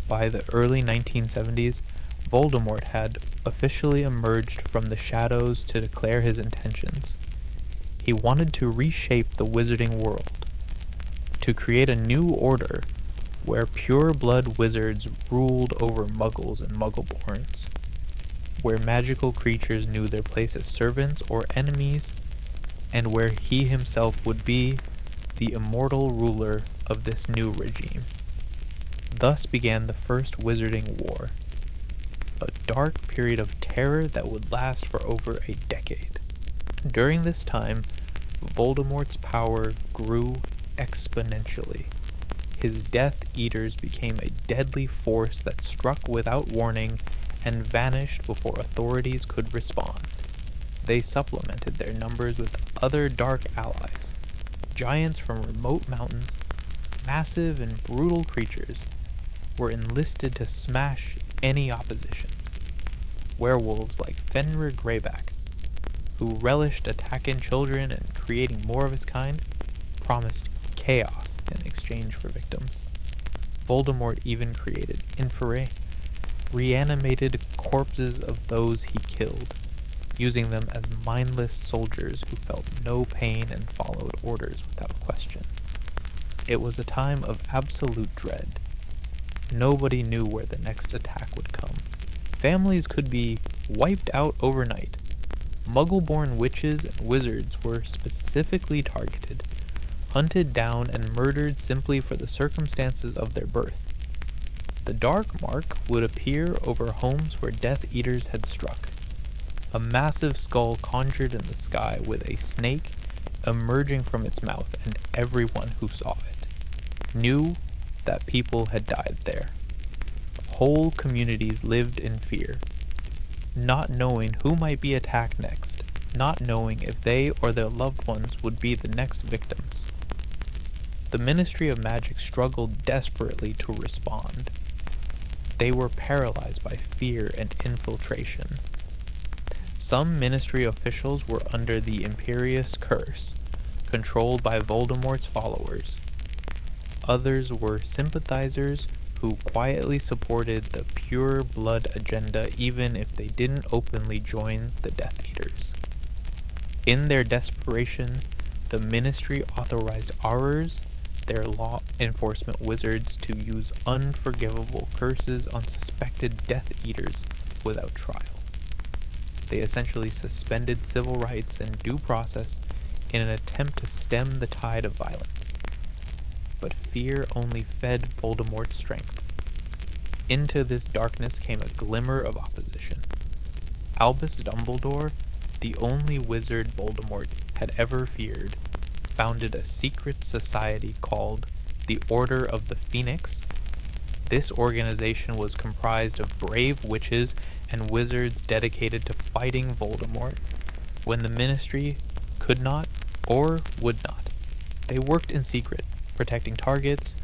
By the early 1970s, Voldemort had officially emerged from the shadows to declare his intentions. He wanted to reshape the wizarding world, to create a new order where pure-blood wizards ruled over muggles and muggleborns, where magical creatures knew their place as servants or enemies, and where he himself would be the immortal ruler of this new regime. Thus began the First Wizarding War, a dark period of terror that would last for over a decade. During this time, Voldemort's power grew exponentially. His Death Eaters became a deadly force that struck without warning and vanished before authorities could respond. They supplemented their numbers with other dark allies, giants from remote mountains, massive and brutal creatures were enlisted to smash any opposition. Werewolves like Fenrir Greyback, who relished attacking children and creating more of his kind, promised chaos in exchange for victims. Voldemort even created Inferi, reanimated corpses of those he killed, using them as mindless soldiers who felt no pain and followed orders without question. It was a time of absolute dread. Nobody knew where the next attack would come. Families could be wiped out overnight. Muggle-born witches and wizards were specifically targeted, hunted down and murdered simply for the circumstances of their birth. The Dark Mark would appear over homes where Death Eaters had struck, a massive skull conjured in the sky with a snake emerging from its mouth, and everyone who saw it knew that people had died there. Whole communities lived in fear, not knowing who might be attacked next, not knowing if they or their loved ones would be the next victims. The Ministry of Magic struggled desperately to respond. They were paralyzed by fear and infiltration. Some Ministry officials were under the Imperio curse, controlled by Voldemort's followers. Others were sympathizers who quietly supported the pure blood agenda even if they didn't openly join the Death Eaters. In their desperation, the Ministry authorized Aurors, their law enforcement wizards, to use unforgivable curses on suspected Death Eaters without trial. They essentially suspended civil rights and due process in an attempt to stem the tide of violence. But fear only fed Voldemort's strength. Into this darkness came a glimmer of opposition. Albus Dumbledore, the only wizard Voldemort had ever feared, founded a secret society called the Order of the Phoenix. This organization was comprised of brave witches and wizards dedicated to fighting Voldemort when the Ministry could not or would not. They worked in secret, protecting targets,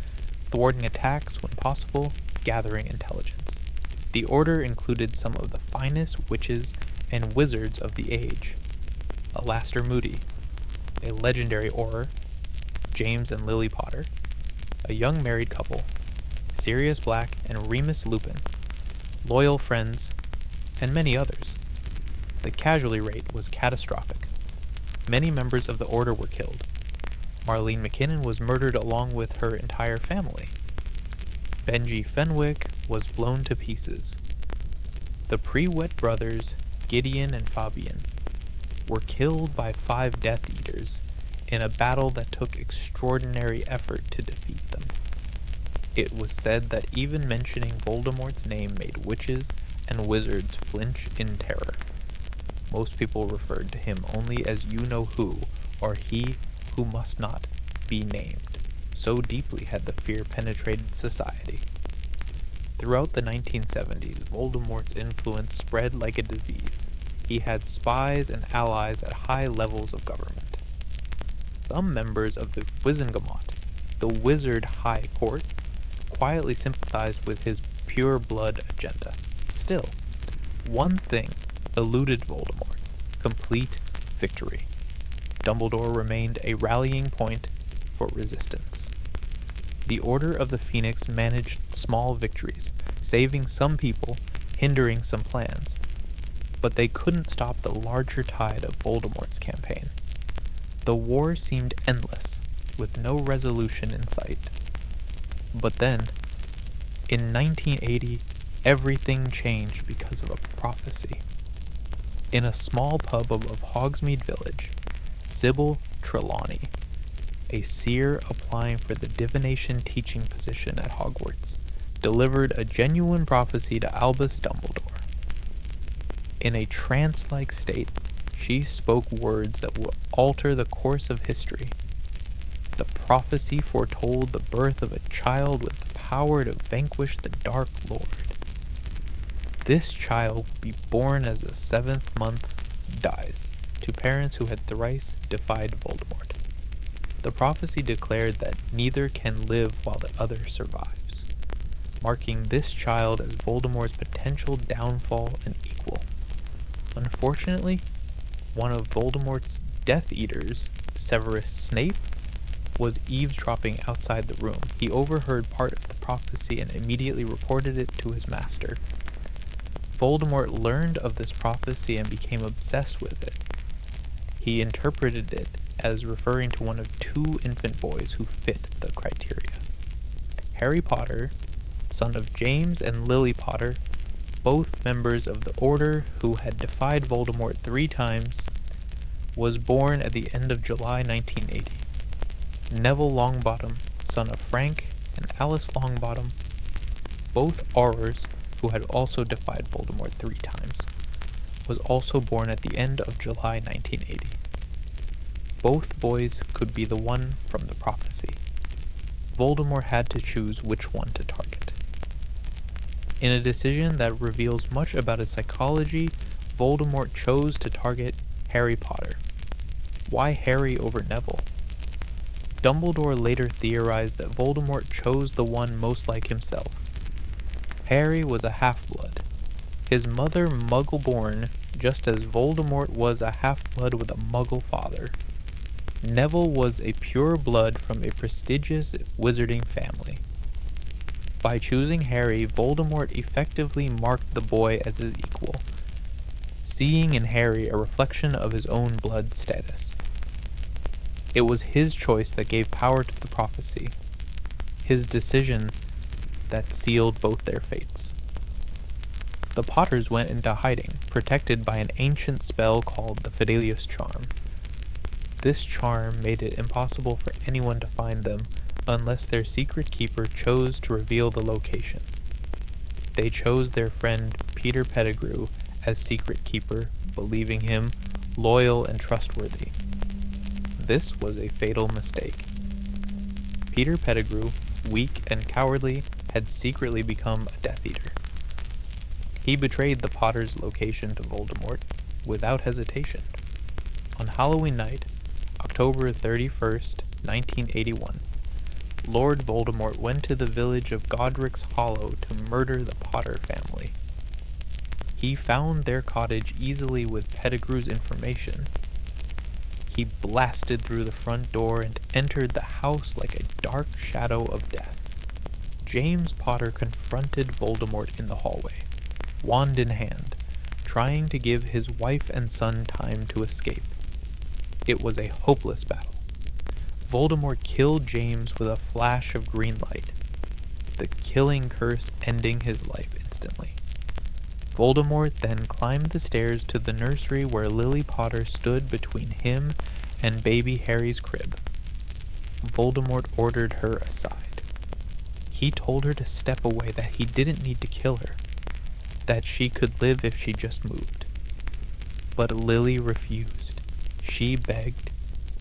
thwarting attacks when possible, gathering intelligence. The Order included some of the finest witches and wizards of the age. Alastor Moody, a legendary Auror, James and Lily Potter, a young married couple, Sirius Black and Remus Lupin, loyal friends, and many others. The casualty rate was catastrophic. Many members of the Order were killed. Marlene McKinnon was murdered along with her entire family. Benji Fenwick was blown to pieces. The Pre-Wet brothers, Gideon and Fabian, were killed by 5 Death Eaters in a battle that took extraordinary effort to defeat them. It was said that even mentioning Voldemort's name made witches and wizards flinch in terror. Most people referred to him only as you-know-who, or he who must not be named. So deeply had the fear penetrated society. Throughout the 1970s, Voldemort's influence spread like a disease. He had spies and allies at high levels of government. Some members of the Wizengamot, the Wizard High Court, quietly sympathized with his pure blood agenda. Still, one thing eluded Voldemort: complete victory. Dumbledore remained a rallying point for resistance. The Order of the Phoenix managed small victories, saving some people, hindering some plans. But they couldn't stop the larger tide of Voldemort's campaign. The war seemed endless, with no resolution in sight. But then, in 1980, everything changed because of a prophecy. In a small pub of Hogsmeade Village, Sybil Trelawney, a seer applying for the divination teaching position at Hogwarts, delivered a genuine prophecy to Albus Dumbledore. In a trance-like state, she spoke words that would alter the course of history. The prophecy foretold the birth of a child with the power to vanquish the Dark Lord. This child would be born as the 7th month dies, to parents who had thrice defied Voldemort. The prophecy declared that neither can live while the other survives, marking this child as Voldemort's potential downfall and equal. Unfortunately, one of Voldemort's Death Eaters, Severus Snape, was eavesdropping outside the room. He overheard part of the prophecy and immediately reported it to his master. Voldemort learned of this prophecy and became obsessed with it. He interpreted it as referring to one of 2 infant boys who fit the criteria. Harry Potter, son of James and Lily Potter, both members of the Order who had defied Voldemort 3 times, was born at the end of July 1980. Neville Longbottom, son of Frank and Alice Longbottom, both Aurors who had also defied Voldemort 3 times, was also born at the end of July 1980. Both boys could be the one from the prophecy. Voldemort had to choose which one to target. In a decision that reveals much about his psychology, Voldemort chose to target Harry Potter. Why Harry over Neville? Dumbledore later theorized that Voldemort chose the one most like himself. Harry was a half-blood, his mother Muggle-born, just as Voldemort was a half-blood with a Muggle father. Neville was a pure blood from a prestigious wizarding family. By choosing Harry, Voldemort effectively marked the boy as his equal, seeing in Harry a reflection of his own blood status. It was his choice that gave power to the prophecy, his decision that sealed both their fates. The Potters went into hiding, protected by an ancient spell called the Fidelius Charm. This charm made it impossible for anyone to find them unless their secret keeper chose to reveal the location. They chose their friend Peter Pettigrew as secret keeper, believing him loyal and trustworthy. This was a fatal mistake. Peter Pettigrew, weak and cowardly, had secretly become a Death Eater. He betrayed the Potter's location to Voldemort without hesitation. On Halloween night, October 31st, 1981, Lord Voldemort went to the village of Godric's Hollow to murder the Potter family. He found their cottage easily with Pettigrew's information. He blasted through the front door and entered the house like a dark shadow of death. James Potter confronted Voldemort in the hallway, wand in hand, trying to give his wife and son time to escape. It was a hopeless battle. Voldemort killed James with a flash of green light, the killing curse ending his life instantly. Voldemort then climbed the stairs to the nursery where Lily Potter stood between him and baby Harry's crib. Voldemort ordered her aside. He told her to step away, that he didn't need to kill her, that she could live if she just moved. But Lily refused. She begged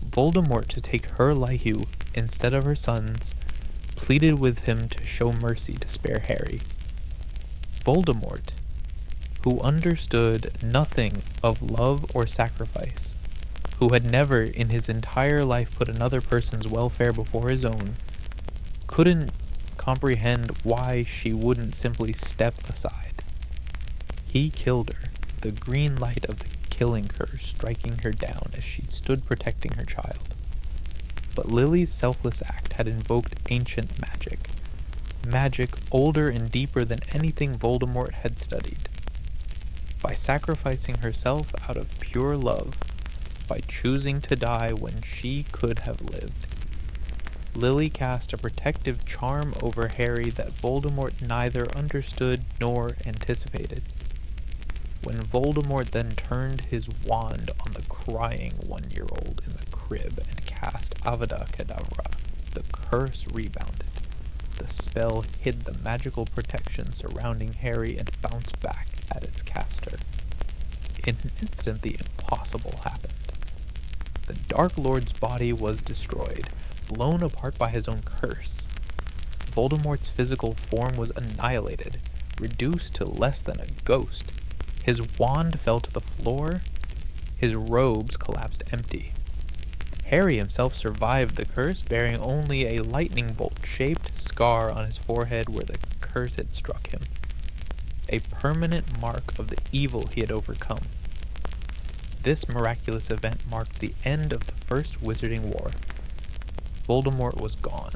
Voldemort to take her life instead of her son's, pleaded with him to show mercy to spare Harry. Voldemort, who understood nothing of love or sacrifice, who had never in his entire life put another person's welfare before his own, couldn't comprehend why she wouldn't simply step aside. He killed her, the green light of the killing curse striking her down as she stood protecting her child. But Lily's selfless act had invoked ancient magic. Magic older and deeper than anything Voldemort had studied. By sacrificing herself out of pure love, by choosing to die when she could have lived, Lily cast a protective charm over Harry that Voldemort neither understood nor anticipated. When Voldemort then turned his wand on the crying 1-year-old in the crib and cast Avada Kedavra, the curse rebounded. The spell hid the magical protection surrounding Harry and bounced back at its caster. In an instant, the impossible happened. The Dark Lord's body was destroyed, blown apart by his own curse. Voldemort's physical form was annihilated, reduced to less than a ghost. His wand fell to the floor. His robes collapsed empty. Harry himself survived the curse, bearing only a lightning bolt-shaped scar on his forehead where the curse had struck him. A permanent mark of the evil he had overcome. This miraculous event marked the end of the First Wizarding War. Voldemort was gone.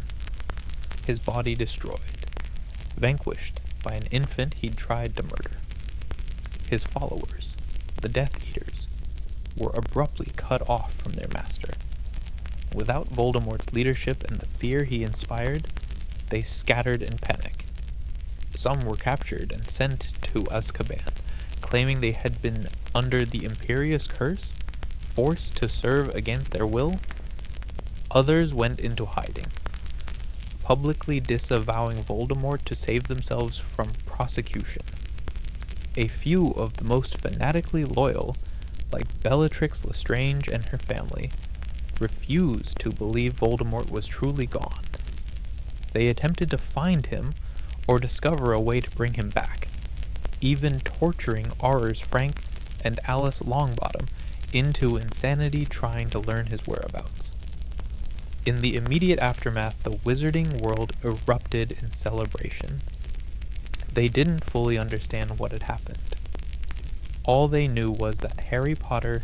His body destroyed. Vanquished by an infant he'd tried to murder. His followers, the Death Eaters, were abruptly cut off from their master. Without Voldemort's leadership and the fear he inspired, they scattered in panic. Some were captured and sent to Azkaban, claiming they had been under the Imperious curse, forced to serve against their will. Others went into hiding, publicly disavowing Voldemort to save themselves from prosecution. A few of the most fanatically loyal, like Bellatrix Lestrange and her family, refused to believe Voldemort was truly gone. They attempted to find him or discover a way to bring him back, even torturing Aurors Frank and Alice Longbottom into insanity trying to learn his whereabouts. In the immediate aftermath, the wizarding world erupted in celebration. They didn't fully understand what had happened. All they knew was that Harry Potter,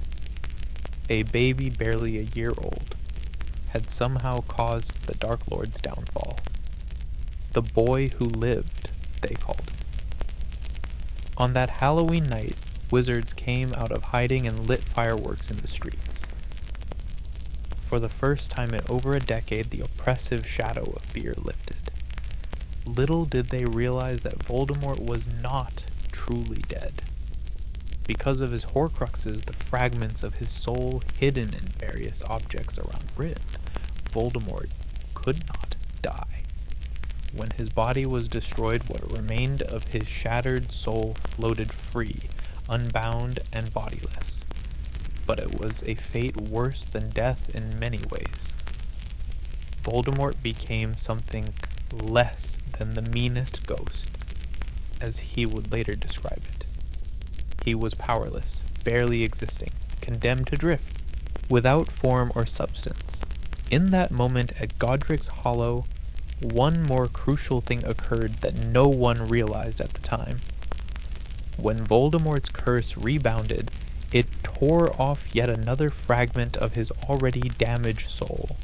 a baby barely a year old, had somehow caused the Dark Lord's downfall. The boy who lived, they called him. On that Halloween night, wizards came out of hiding and lit fireworks in the streets. For the first time in over a decade, the oppressive shadow of fear lifted. Little did they realize that Voldemort was not truly dead. Because of his Horcruxes, the fragments of his soul hidden in various objects around Britain, Voldemort could not die. When his body was destroyed, what remained of his shattered soul floated free, unbound and bodiless. But it was a fate worse than death in many ways. Voldemort became something less than the meanest ghost, as he would later describe it. He was powerless, barely existing, condemned to drift, without form or substance. In that moment at Godric's Hollow, one more crucial thing occurred that no one realized at the time. When Voldemort's curse rebounded, it tore off yet another fragment of his already damaged soul.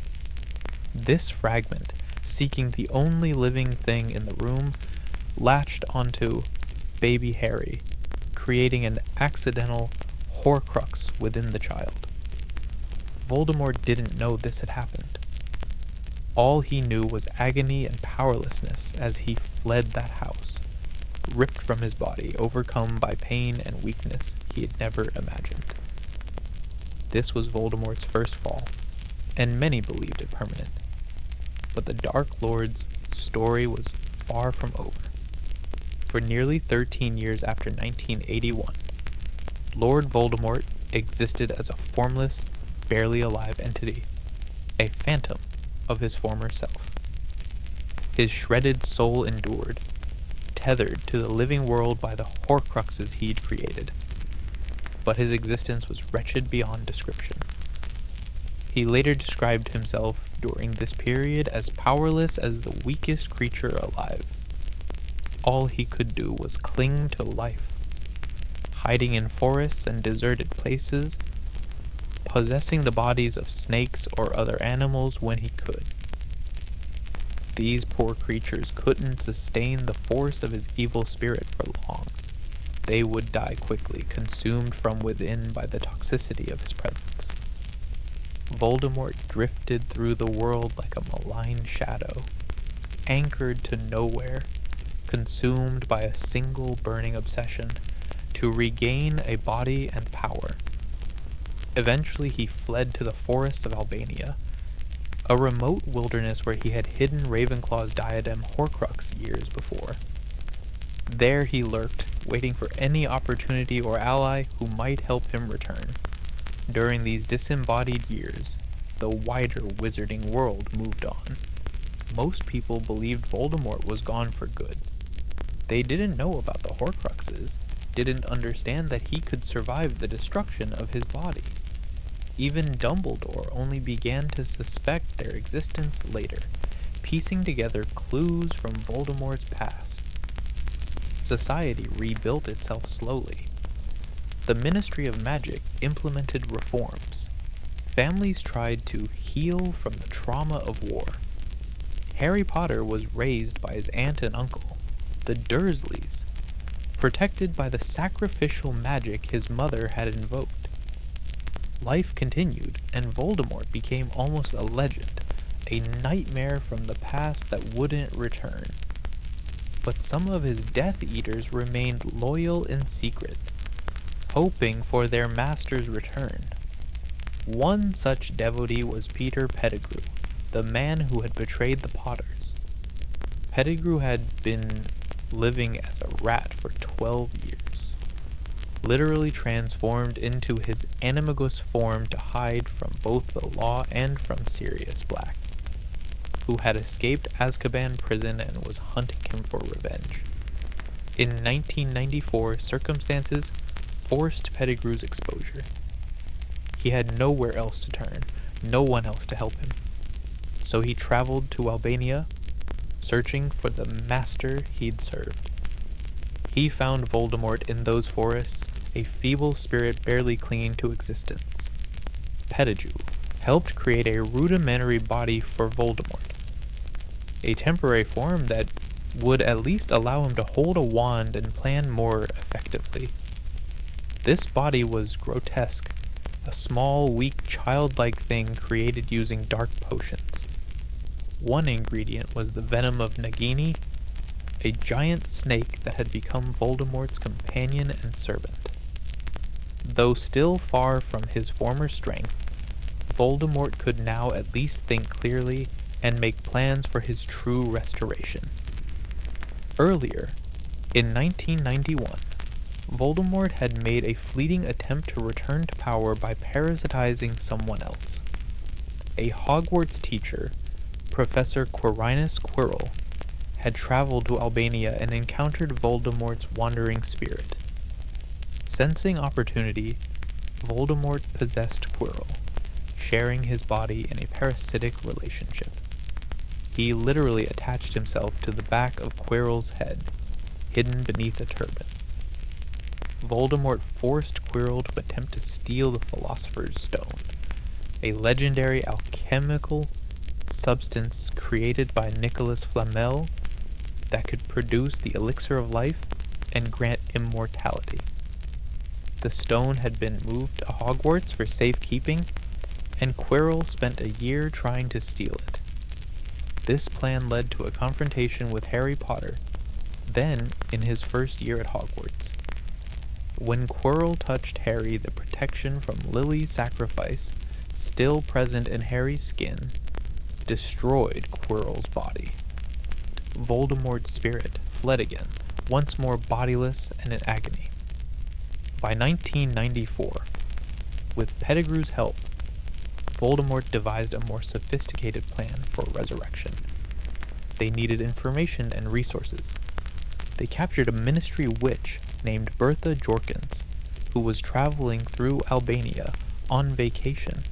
This fragment, seeking the only living thing in the room, latched onto baby Harry, creating an accidental Horcrux within the child. Voldemort didn't know this had happened. All he knew was agony and powerlessness as he fled that house, ripped from his body, overcome by pain and weakness he had never imagined. This was Voldemort's first fall, and many believed it permanent. But the Dark Lord's story was far from over. For nearly 13 years after 1981, Lord Voldemort existed as a formless, barely alive entity, a phantom of his former self. His shredded soul endured, tethered to the living world by the Horcruxes he'd created. But his existence was wretched beyond description. He later described himself during this period as powerless as the weakest creature alive. All he could do was cling to life, hiding in forests and deserted places, possessing the bodies of snakes or other animals when he could. These poor creatures couldn't sustain the force of his evil spirit for long. They would die quickly, consumed from within by the toxicity of his presence. Voldemort drifted through the world like a malign shadow, anchored to nowhere, consumed by a single burning obsession to regain a body and power. Eventually he fled to the forests of Albania, a remote wilderness where he had hidden Ravenclaw's diadem Horcrux years before. There he lurked, waiting for any opportunity or ally who might help him return. During these disembodied years, the wider wizarding world moved on. Most people believed Voldemort was gone for good. They didn't know about the Horcruxes, didn't understand that he could survive the destruction of his body. Even Dumbledore only began to suspect their existence later, piecing together clues from Voldemort's past. Society rebuilt itself slowly. The Ministry of Magic implemented reforms. Families tried to heal from the trauma of war. Harry Potter was raised by his aunt and uncle, the Dursleys, protected by the sacrificial magic his mother had invoked. Life continued, and Voldemort became almost a legend, a nightmare from the past that wouldn't return. But some of his Death Eaters remained loyal in secret, hoping for their master's return. One such devotee was Peter Pettigrew, the man who had betrayed the Potters. Pettigrew had been living as a rat for 12 years, literally transformed into his animagus form to hide from both the law and from Sirius Black, who had escaped Azkaban prison and was hunting him for revenge. In 1994, circumstances forced Pettigrew's exposure. He had nowhere else to turn, no one else to help him. So he traveled to Albania, searching for the master he'd served. He found Voldemort in those forests, a feeble spirit barely clinging to existence. Pettigrew helped create a rudimentary body for Voldemort. a temporary form that would at least allow him to hold a wand and plan more effectively. This body was grotesque, a small, weak, childlike thing created using dark potions. One ingredient was the venom of Nagini, a giant snake that had become Voldemort's companion and servant. Though still far from his former strength, Voldemort could now at least think clearly and make plans for his true restoration. Earlier, in 1991, Voldemort had made a fleeting attempt to return to power by parasitizing someone else. A Hogwarts teacher, Professor Quirinus Quirrell, had traveled to Albania and encountered Voldemort's wandering spirit. Sensing opportunity, Voldemort possessed Quirrell, sharing his body in a parasitic relationship. He literally attached himself to the back of Quirrell's head, hidden beneath a turban. Voldemort forced Quirrell to attempt to steal the Philosopher's Stone, a legendary alchemical substance created by Nicholas Flamel that could produce the elixir of life and grant immortality. The stone had been moved to Hogwarts for safekeeping, and Quirrell spent a year trying to steal it. This plan led to a confrontation with Harry Potter, then in his first year at Hogwarts. When Quirrell touched Harry, the protection from Lily's sacrifice, still present in Harry's skin, destroyed Quirrell's body. Voldemort's spirit fled again, once more bodiless and in agony. By 1994, with Pettigrew's help, Voldemort devised a more sophisticated plan for resurrection. They needed information and resources. They captured a ministry witch named Bertha Jorkins, who was traveling through Albania on vacation.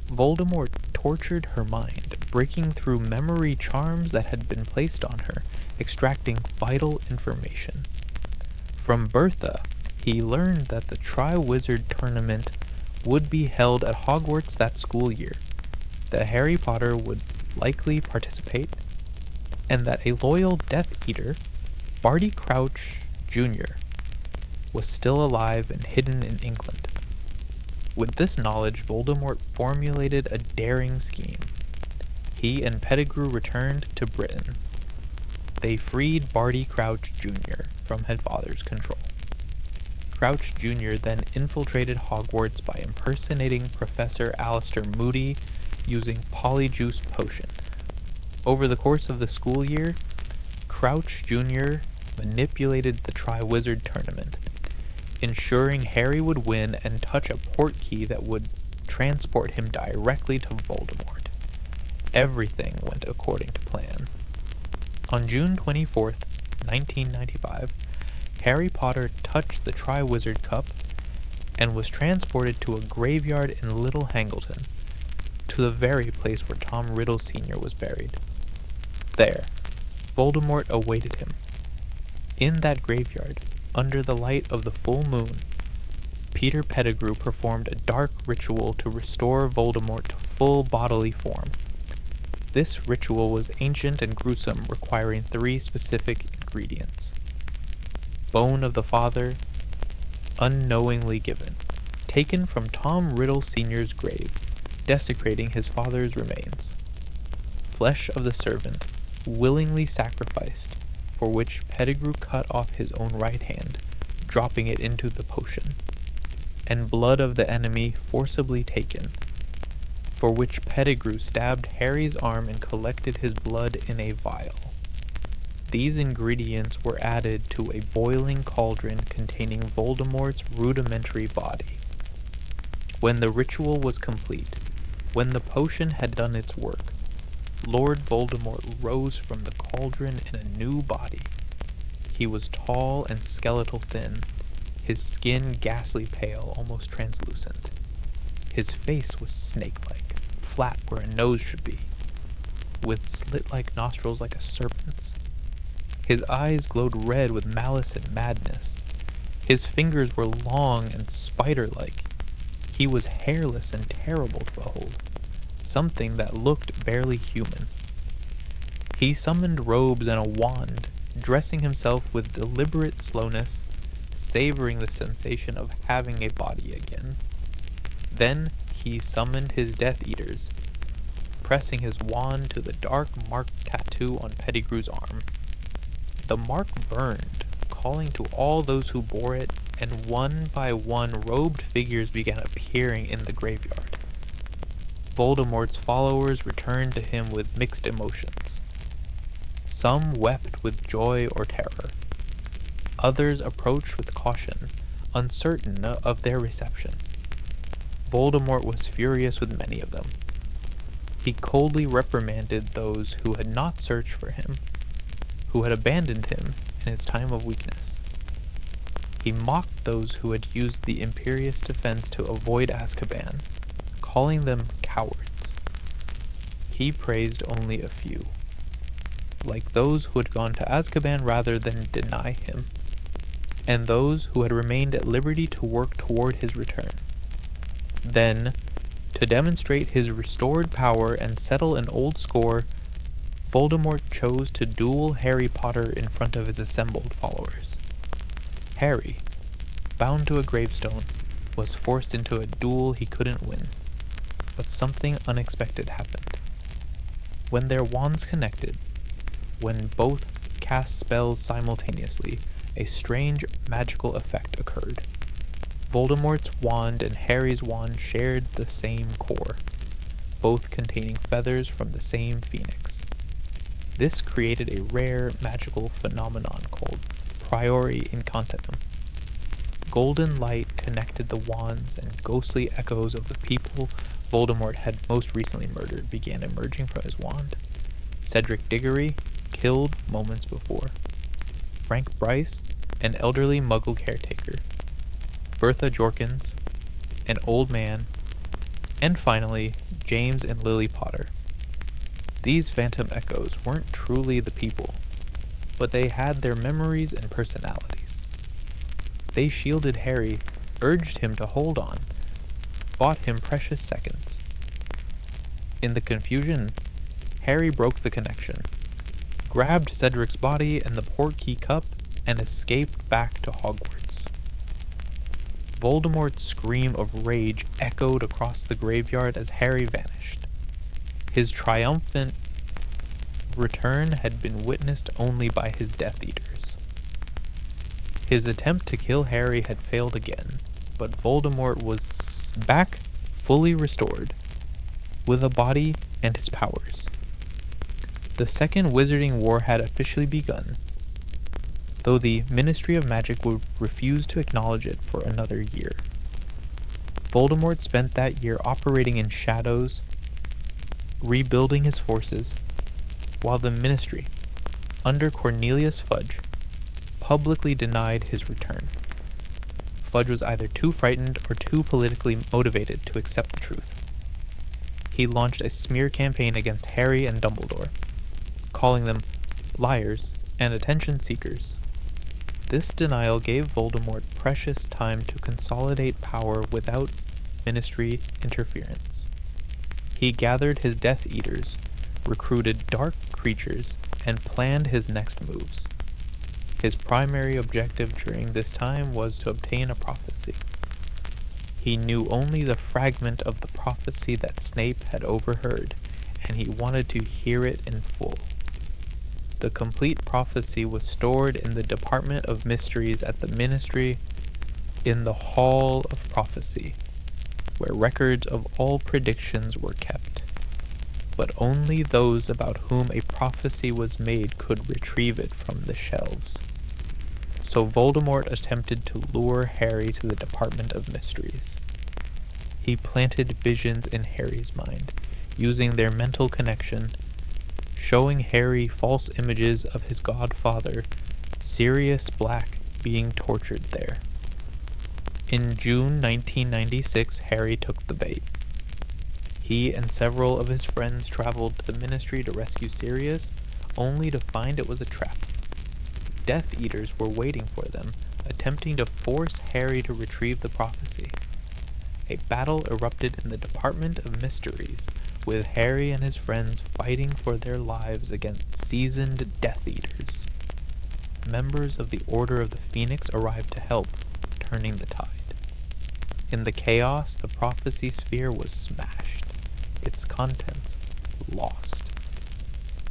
Voldemort tortured her mind, breaking through memory charms that had been placed on her, extracting vital information. From Bertha, he learned that the Triwizard Tournament would be held at Hogwarts that school year, that Harry Potter would likely participate, and that a loyal Death Eater, Barty Crouch Jr., was still alive and hidden in England. With this knowledge, Voldemort formulated a daring scheme. He and Pettigrew returned to Britain. They freed Barty Crouch Jr. from his father's control. Crouch Jr. then infiltrated Hogwarts by impersonating Professor Alistair Moody using Polyjuice Potion. Over the course of the school year, Crouch Jr. manipulated the Triwizard Tournament, ensuring Harry would win and touch a portkey that would transport him directly to Voldemort. Everything went according to plan. On June 24th, 1995, Harry Potter touched the Triwizard Cup and was transported to a graveyard in Little Hangleton, to the very place where Tom Riddle Sr. was buried. There, Voldemort awaited him. In that graveyard, under the light of the full moon, Peter Pettigrew performed a dark ritual to restore Voldemort to full bodily form. This ritual was ancient and gruesome, requiring 3 specific ingredients. Bone of the Father, unknowingly given, taken from Tom Riddle Sr.'s grave, desecrating his father's remains. Flesh of the Servant, willingly sacrificed, for which Pettigrew cut off his own right hand, dropping it into the potion. And blood of the enemy forcibly taken, for which Pettigrew stabbed Harry's arm and collected his blood in a vial. These ingredients were added to a boiling cauldron containing Voldemort's rudimentary body. When the ritual was complete, when the potion had done its work, Lord Voldemort rose from the cauldron in a new body. He was tall and skeletal thin, his skin ghastly pale, almost translucent. His face was snake-like, flat where a nose should be, with slit-like nostrils like a serpent's. His eyes glowed red with malice and madness. His fingers were long and spider-like. He was hairless and terrible to behold, something that looked barely human. He summoned robes and a wand, dressing himself with deliberate slowness, savoring the sensation of having a body again. Then he summoned his Death Eaters, pressing his wand to the dark mark tattoo on Pettigrew's arm. The mark burned, calling to all those who bore it, and one by one robed figures began appearing in the graveyard. Voldemort's followers returned to him with mixed emotions. Some wept with joy or terror. Others approached with caution, uncertain of their reception. Voldemort was furious with many of them. He coldly reprimanded those who had not searched for him, who had abandoned him in his time of weakness. He mocked those who had used the Imperious defense to avoid Azkaban, calling them cowards. He praised only a few, like those who had gone to Azkaban rather than deny him, and those who had remained at liberty to work toward his return. Then, to demonstrate his restored power and settle an old score, Voldemort chose to duel Harry Potter in front of his assembled followers. Harry, bound to a gravestone, was forced into a duel he couldn't win. But something unexpected happened. When their wands connected, when both cast spells simultaneously, a strange magical effect occurred. Voldemort's wand and Harry's wand shared the same core, both containing feathers from the same phoenix. This created a rare magical phenomenon called priori incantatem. Golden light connected the wands, and ghostly echoes of the people Voldemort had most recently murdered began emerging from his wand. Cedric Diggory, killed moments before. Frank Bryce, an elderly Muggle caretaker. Bertha Jorkins, an old man. And finally, James and Lily Potter. These phantom echoes weren't truly the people, but they had their memories and personalities. They shielded Harry, urged him to hold on, bought him precious seconds. In the confusion, Harry broke the connection, grabbed Cedric's body and the Portkey cup, and escaped back to Hogwarts. Voldemort's scream of rage echoed across the graveyard as Harry vanished. His triumphant return had been witnessed only by his Death Eaters. His attempt to kill Harry had failed again, but Voldemort was back, fully restored, with a body and his powers. The Second Wizarding War had officially begun, though the Ministry of Magic would refuse to acknowledge it for another year. Voldemort spent that year operating in shadows, rebuilding his forces, while the Ministry, under Cornelius Fudge, publicly denied his return. Fudge was either too frightened or too politically motivated to accept the truth. He launched a smear campaign against Harry and Dumbledore, calling them liars and attention seekers. This denial gave Voldemort precious time to consolidate power without Ministry interference. He gathered his Death Eaters, recruited dark creatures, and planned his next moves. His primary objective during this time was to obtain a prophecy. He knew only the fragment of the prophecy that Snape had overheard, and he wanted to hear it in full. The complete prophecy was stored in the Department of Mysteries at the Ministry, in the Hall of Prophecy, where records of all predictions were kept. But only those about whom a prophecy was made could retrieve it from the shelves. So Voldemort attempted to lure Harry to the Department of Mysteries. He planted visions in Harry's mind, using their mental connection, showing Harry false images of his godfather, Sirius Black, being tortured there. In June 1996, Harry took the bait. He and several of his friends traveled to the Ministry to rescue Sirius, only to find it was a trap. Death Eaters were waiting for them, attempting to force Harry to retrieve the prophecy. A battle erupted in the Department of Mysteries, with Harry and his friends fighting for their lives against seasoned Death Eaters. Members of the Order of the Phoenix arrived to help, turning the tide. In the chaos, the prophecy sphere was smashed, its contents lost.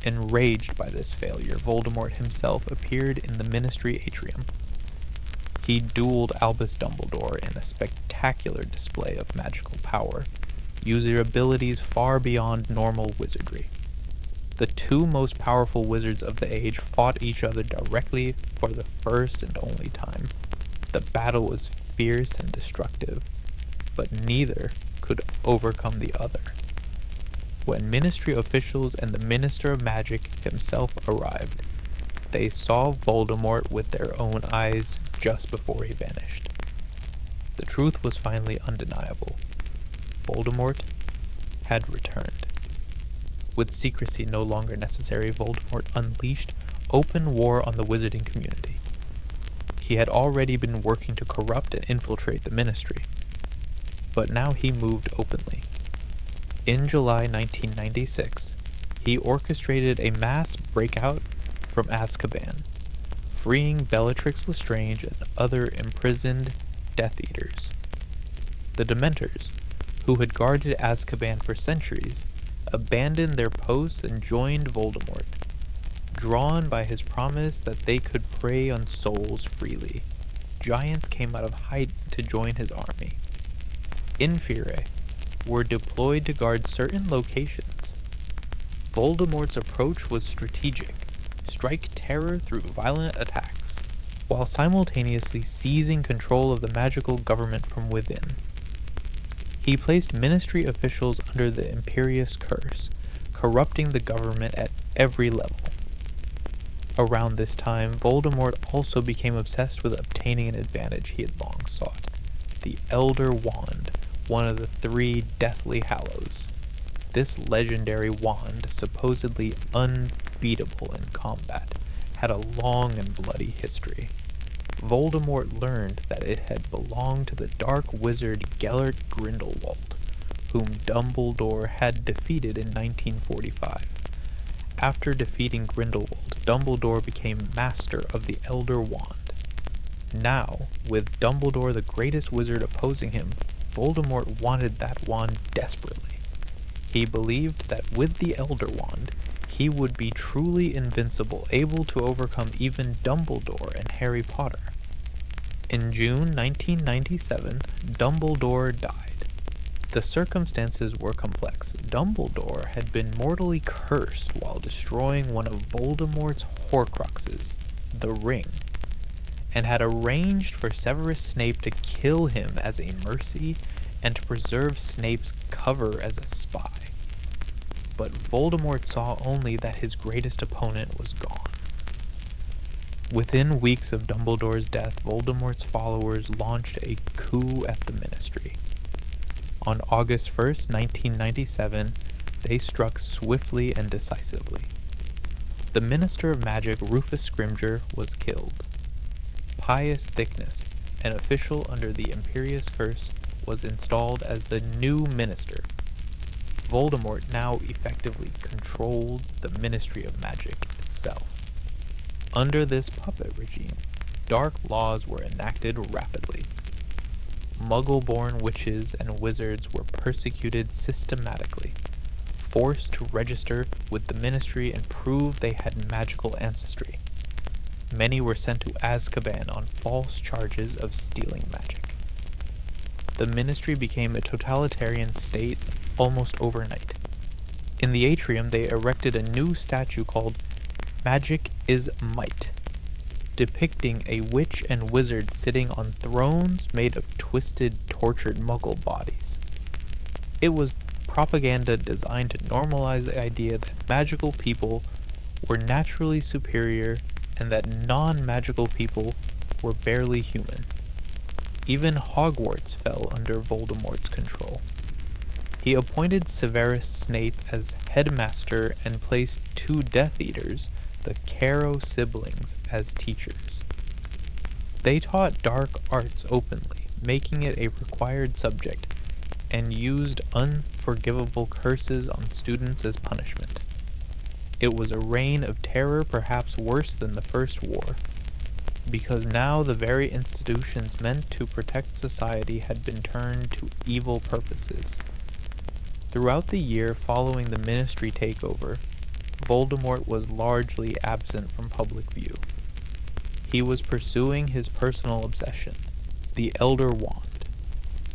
Enraged by this failure, Voldemort himself appeared in the Ministry atrium. He dueled Albus Dumbledore in a spectacular display of magical power, using abilities far beyond normal wizardry. The two most powerful wizards of the age fought each other directly for the first and only time. The battle was fierce and destructive, but neither could overcome the other. When Ministry officials and the Minister of Magic himself arrived, they saw Voldemort with their own eyes just before he vanished. The truth was finally undeniable. Voldemort had returned. With secrecy no longer necessary, Voldemort unleashed open war on the wizarding community. He had already been working to corrupt and infiltrate the Ministry, but now he moved openly. In July 1996, he orchestrated a mass breakout from Azkaban, freeing Bellatrix Lestrange and other imprisoned Death Eaters. The Dementors, who had guarded Azkaban for centuries, abandoned their posts and joined Voldemort, drawn by his promise that they could prey on souls freely. Giants came out of hiding to join his army. Inferi were deployed to guard certain locations. Voldemort's approach was strategic: strike terror through violent attacks, while simultaneously seizing control of the magical government from within. He placed Ministry officials under the Imperious Curse, corrupting the government at every level. Around this time, Voldemort also became obsessed with obtaining an advantage he had long sought: the Elder Wand, one of the 3 Deathly Hallows. This legendary wand, supposedly unbeatable in combat, had a long and bloody history. Voldemort learned that it had belonged to the dark wizard Gellert Grindelwald, whom Dumbledore had defeated in 1945. After defeating Grindelwald, Dumbledore became master of the Elder Wand. Now, with Dumbledore the greatest wizard opposing him, Voldemort wanted that wand desperately. He believed that with the Elder Wand, he would be truly invincible, able to overcome even Dumbledore and Harry Potter. In June 1997, Dumbledore died. The circumstances were complex. Dumbledore had been mortally cursed while destroying one of Voldemort's Horcruxes, the Ring, and had arranged for Severus Snape to kill him as a mercy and to preserve Snape's cover as a spy. But Voldemort saw only that his greatest opponent was gone. Within weeks of Dumbledore's death, Voldemort's followers launched a coup at the Ministry. On August 1st, 1997, they struck swiftly and decisively. The Minister of Magic, Rufus Scrimgeour, was killed. Pius Thickness, an official under the Imperious Curse, was installed as the new minister. Voldemort now effectively controlled the Ministry of Magic itself. Under this puppet regime, dark laws were enacted rapidly. Muggle-born witches and wizards were persecuted systematically, forced to register with the Ministry and prove they had magical ancestry. Many were sent to Azkaban on false charges of stealing magic. The Ministry became a totalitarian state almost overnight. In the atrium, they erected a new statue called Magic is Might, depicting a witch and wizard sitting on thrones made of twisted, tortured Muggle bodies. It was propaganda designed to normalize the idea that magical people were naturally superior and that non-magical people were barely human. Even Hogwarts fell under Voldemort's control. He appointed Severus Snape as headmaster and placed 2 Death Eaters, the Caro siblings, as teachers. They taught dark arts openly, making it a required subject, and used unforgivable curses on students as punishment. It was a reign of terror perhaps worse than the First War, because now the very institutions meant to protect society had been turned to evil purposes. Throughout the year following the Ministry takeover, Voldemort was largely absent from public view. He was pursuing his personal obsession, the Elder Wand.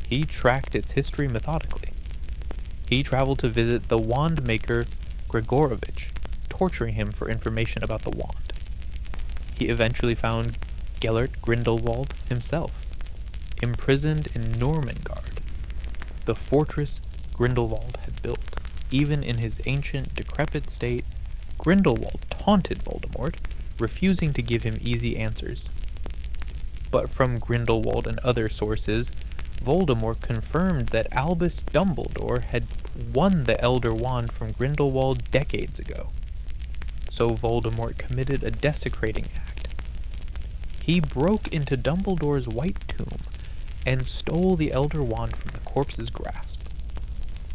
He tracked its history methodically. He traveled to visit the wand maker Gregorovich, torturing him for information about the wand. He eventually found Gellert Grindelwald himself, imprisoned in Normangard, the fortress Grindelwald had built. Even in his ancient, decrepit state, Grindelwald taunted Voldemort, refusing to give him easy answers. But from Grindelwald and other sources, Voldemort confirmed that Albus Dumbledore had won the Elder Wand from Grindelwald decades ago. So Voldemort committed a desecrating act. He broke into Dumbledore's White Tomb and stole the Elder Wand from the corpse's grasp.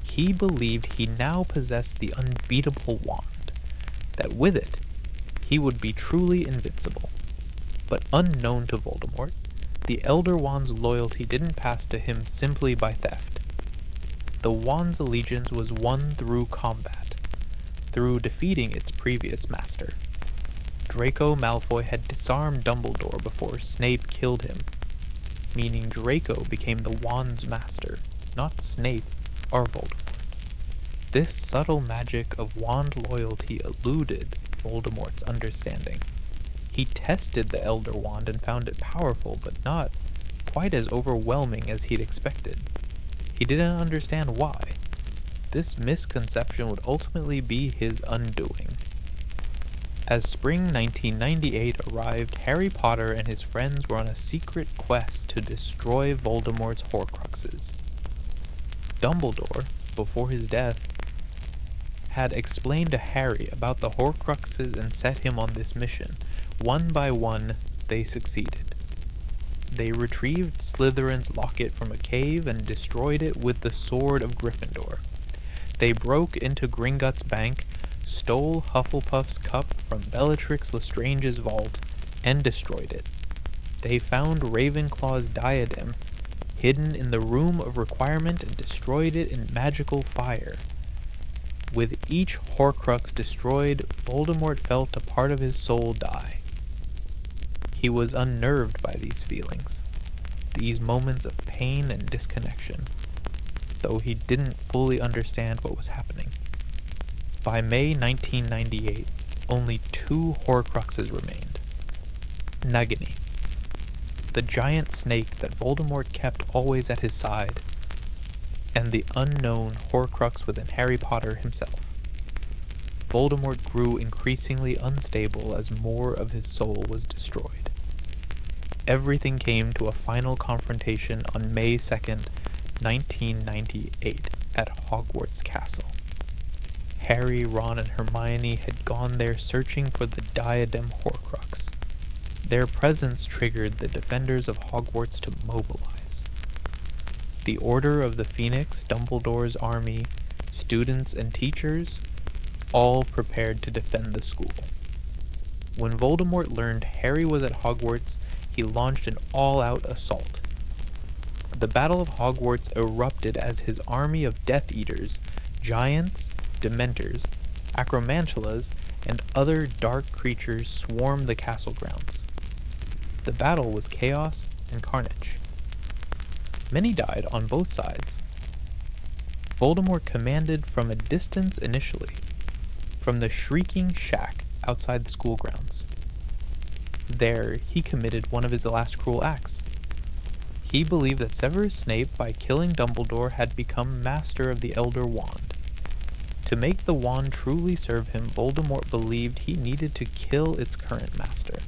He believed he now possessed the unbeatable wand, that with it, he would be truly invincible. But unknown to Voldemort, the Elder Wand's loyalty didn't pass to him simply by theft. The wand's allegiance was won through combat, through defeating its previous master. Draco Malfoy had disarmed Dumbledore before Snape killed him, meaning Draco became the wand's master, not Snape or Voldemort. This subtle magic of wand loyalty eluded Voldemort's understanding. He tested the Elder Wand and found it powerful, but not quite as overwhelming as he'd expected. He didn't understand why. This misconception would ultimately be his undoing. As spring 1998 arrived, Harry Potter and his friends were on a secret quest to destroy Voldemort's Horcruxes. Dumbledore, before his death, had explained to Harry about the Horcruxes and set him on this mission. One by one, they succeeded. They retrieved Slytherin's locket from a cave and destroyed it with the sword of Gryffindor. They broke into Gringotts Bank, stole Hufflepuff's cup from Bellatrix Lestrange's vault, and destroyed it. They found Ravenclaw's diadem hidden in the Room of Requirement and destroyed it in magical fire. With each Horcrux destroyed, Voldemort felt a part of his soul die. He was unnerved by these feelings, these moments of pain and disconnection, though he didn't fully understand what was happening. By May 1998, only 2 Horcruxes remained. Nagini, the giant snake that Voldemort kept always at his side, and the unknown Horcrux within Harry Potter himself. Voldemort grew increasingly unstable as more of his soul was destroyed. Everything came to a final confrontation on May 2nd, 1998, at Hogwarts Castle. Harry, Ron, and Hermione had gone there searching for the diadem Horcrux. Their presence triggered the defenders of Hogwarts to mobilize. The Order of the Phoenix, Dumbledore's army, students, and teachers all prepared to defend the school. When Voldemort learned Harry was at Hogwarts, he launched an all-out assault. The Battle of Hogwarts erupted as his army of Death Eaters, giants, dementors, acromantulas, and other dark creatures swarmed the castle grounds. The battle was chaos and carnage. Many died on both sides. Voldemort commanded from a distance initially, from the Shrieking Shack outside the school grounds. There, he committed one of his last cruel acts. He believed that Severus Snape, by killing Dumbledore, had become master of the Elder Wand. To make the wand truly serve him, Voldemort believed he needed to kill its current master.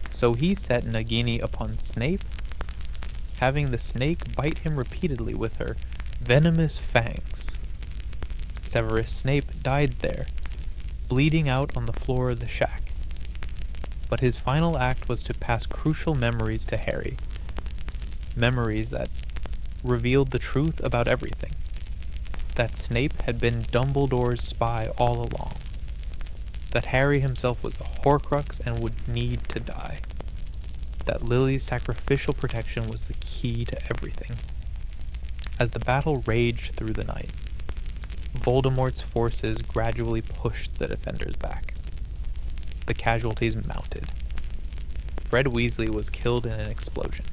So he set Nagini upon Snape, having the snake bite him repeatedly with her venomous fangs. Severus Snape died there, bleeding out on the floor of the shack. But his final act was to pass crucial memories to Harry. Memories that revealed the truth about everything. That Snape had been Dumbledore's spy all along. That Harry himself was a Horcrux and would need to die. That Lily's sacrificial protection was the key to everything. As the battle raged through the night, Voldemort's forces gradually pushed the defenders back. The casualties mounted. Fred Weasley was killed in an explosion.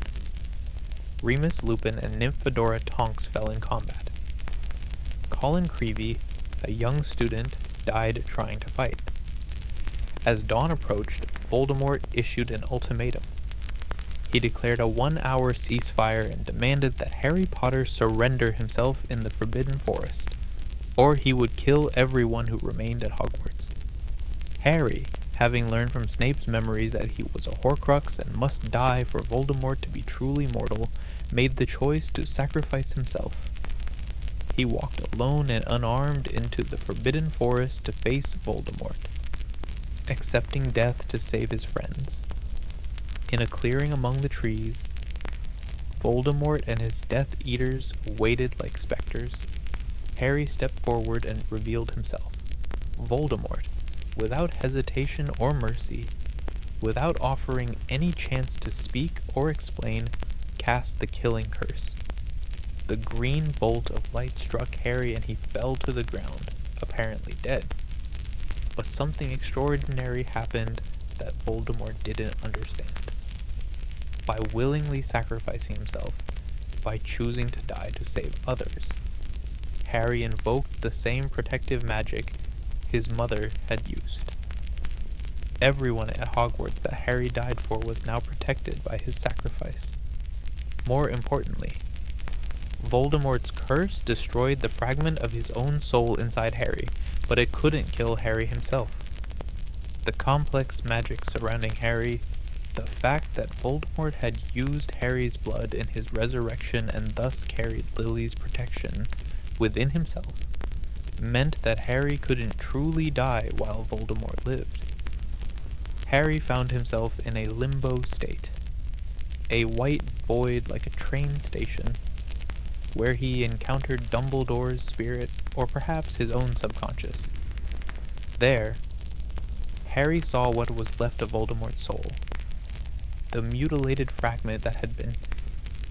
Remus Lupin and Nymphadora Tonks fell in combat. Colin Creevey, a young student, died trying to fight. As dawn approached, Voldemort issued an ultimatum. He declared a 1-hour ceasefire and demanded that Harry Potter surrender himself in the Forbidden Forest, or he would kill everyone who remained at Hogwarts. Harry, having learned from Snape's memories that he was a Horcrux and must die for Voldemort to be truly mortal, made the choice to sacrifice himself. He walked alone and unarmed into the Forbidden Forest to face Voldemort, accepting death to save his friends. In a clearing among the trees, Voldemort and his Death Eaters waited like specters. Harry stepped forward and revealed himself. Voldemort, without hesitation or mercy, without offering any chance to speak or explain, cast the killing curse. The green bolt of light struck Harry and he fell to the ground, apparently dead. But something extraordinary happened that Voldemort didn't understand. By willingly sacrificing himself, by choosing to die to save others, Harry invoked the same protective magic his mother had used. Everyone at Hogwarts that Harry died for was now protected by his sacrifice. More importantly, Voldemort's curse destroyed the fragment of his own soul inside Harry, but it couldn't kill Harry himself. The complex magic surrounding Harry, the fact that Voldemort had used Harry's blood in his resurrection and thus carried Lily's protection within himself, meant that Harry couldn't truly die while Voldemort lived. Harry found himself in a limbo state, a white void like a train station, where he encountered Dumbledore's spirit, or perhaps his own subconscious. There, Harry saw what was left of Voldemort's soul, the mutilated fragment that had been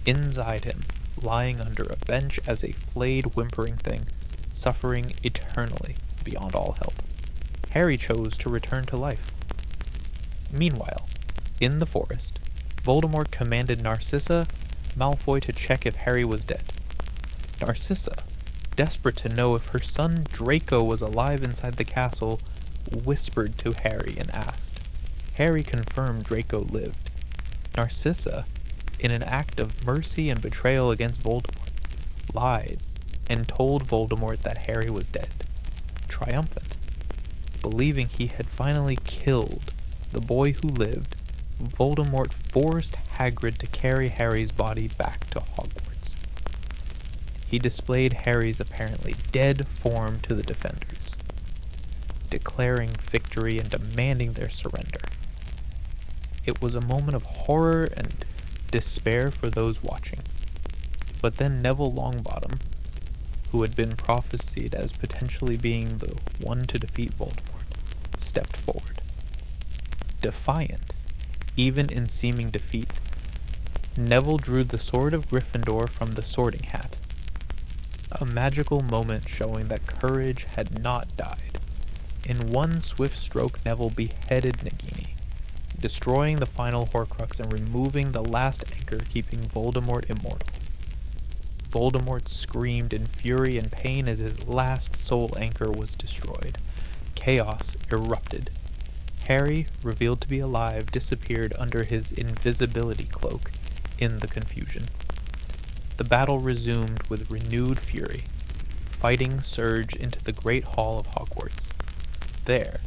inside him, lying under a bench as a flayed, whimpering thing, suffering eternally beyond all help. Harry chose to return to life. Meanwhile, in the forest, Voldemort commanded Narcissa Malfoy to check if Harry was dead. Narcissa, desperate to know if her son Draco was alive inside the castle, whispered to Harry and asked. Harry confirmed Draco lived. Narcissa, in an act of mercy and betrayal against Voldemort, lied and told Voldemort that Harry was dead. Triumphant, believing he had finally killed the boy who lived, Voldemort forced Hagrid to carry Harry's body back to Hogwarts. He displayed Harry's apparently dead form to the defenders, declaring victory and demanding their surrender. It was a moment of horror and despair for those watching. But then Neville Longbottom, who had been prophesied as potentially being the one to defeat Voldemort, stepped forward. Defiant, even in seeming defeat, Neville drew the Sword of Gryffindor from the sorting hat, a magical moment showing that courage had not died. In one swift stroke, Neville beheaded Nagini, destroying the final Horcrux and removing the last anchor keeping Voldemort immortal. Voldemort screamed in fury and pain as his last soul anchor was destroyed. Chaos erupted. Harry, revealed to be alive, disappeared under his invisibility cloak in the confusion. The battle resumed with renewed fury. Fighting surged into the Great Hall of Hogwarts. There,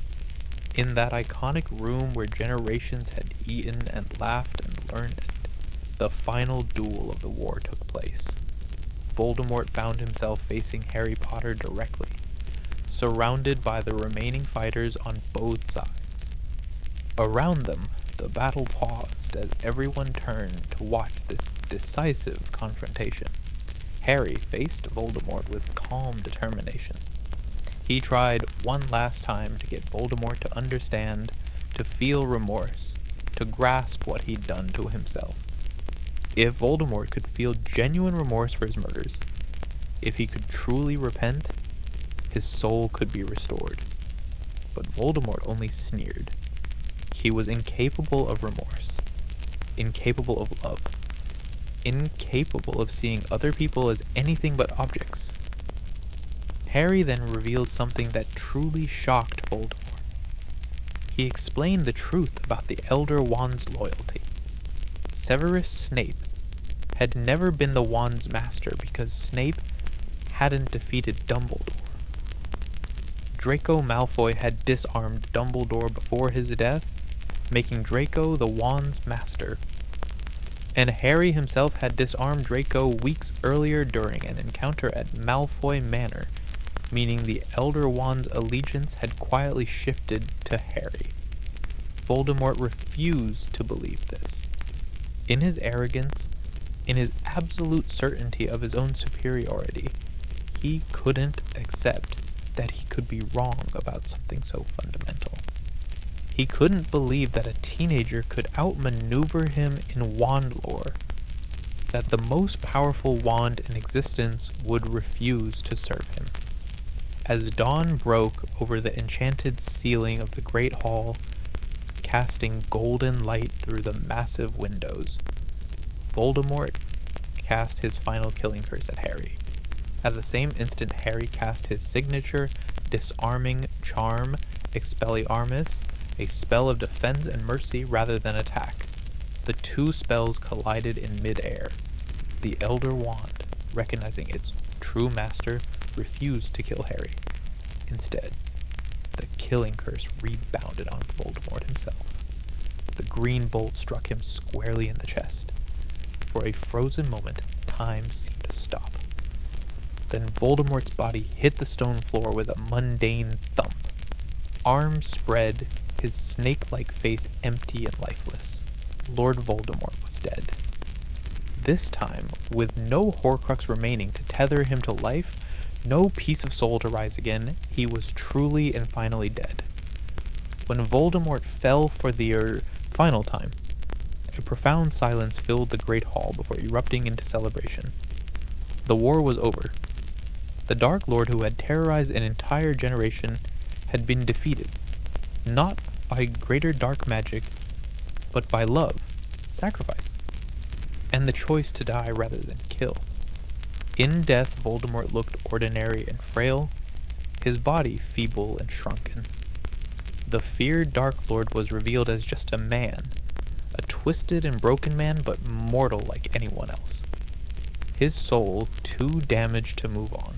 in that iconic room where generations had eaten and laughed and learned, the final duel of the war took place. Voldemort found himself facing Harry Potter directly, surrounded by the remaining fighters on both sides. Around them, the battle paused as everyone turned to watch this decisive confrontation. Harry faced Voldemort with calm determination. He tried one last time to get Voldemort to understand, to feel remorse, to grasp what he'd done to himself. If Voldemort could feel genuine remorse for his murders, if he could truly repent, his soul could be restored. But Voldemort only sneered. He was incapable of remorse, incapable of love, incapable of seeing other people as anything but objects. Harry then revealed something that truly shocked Voldemort. He explained the truth about the Elder Wand's loyalty. Severus Snape had never been the Wand's master because Snape hadn't defeated Dumbledore. Draco Malfoy had disarmed Dumbledore before his death, making Draco the Wand's master. And Harry himself had disarmed Draco weeks earlier during an encounter at Malfoy Manor, meaning the Elder Wand's allegiance had quietly shifted to Harry. Voldemort refused to believe this. In his arrogance, in his absolute certainty of his own superiority, he couldn't accept that he could be wrong about something so fundamental. He couldn't believe that a teenager could outmaneuver him in wand lore, that the most powerful wand in existence would refuse to serve him. As dawn broke over the enchanted ceiling of the Great Hall, casting golden light through the massive windows, Voldemort cast his final killing curse at Harry. At the same instant, Harry cast his signature disarming charm, Expelliarmus, a spell of defense and mercy rather than attack. The two spells collided in mid-air. The Elder Wand, recognizing its true master, refused to kill Harry. Instead, the killing curse rebounded on Voldemort himself. The green bolt struck him squarely in the chest. For a frozen moment, time seemed to stop. Then Voldemort's body hit the stone floor with a mundane thump. Arms spread, his snake-like face empty and lifeless. Lord Voldemort was dead. This time, with no Horcrux remaining to tether him to life, no piece of soul to rise again, he was truly and finally dead. When Voldemort fell for the final time, a profound silence filled the Great Hall before erupting into celebration. The war was over. The Dark Lord who had terrorized an entire generation had been defeated, not by greater dark magic, but by love, sacrifice, and the choice to die rather than kill. In death, Voldemort looked ordinary and frail, his body feeble and shrunken. The feared Dark Lord was revealed as just a man, a twisted and broken man, but mortal like anyone else. His soul, too damaged to move on,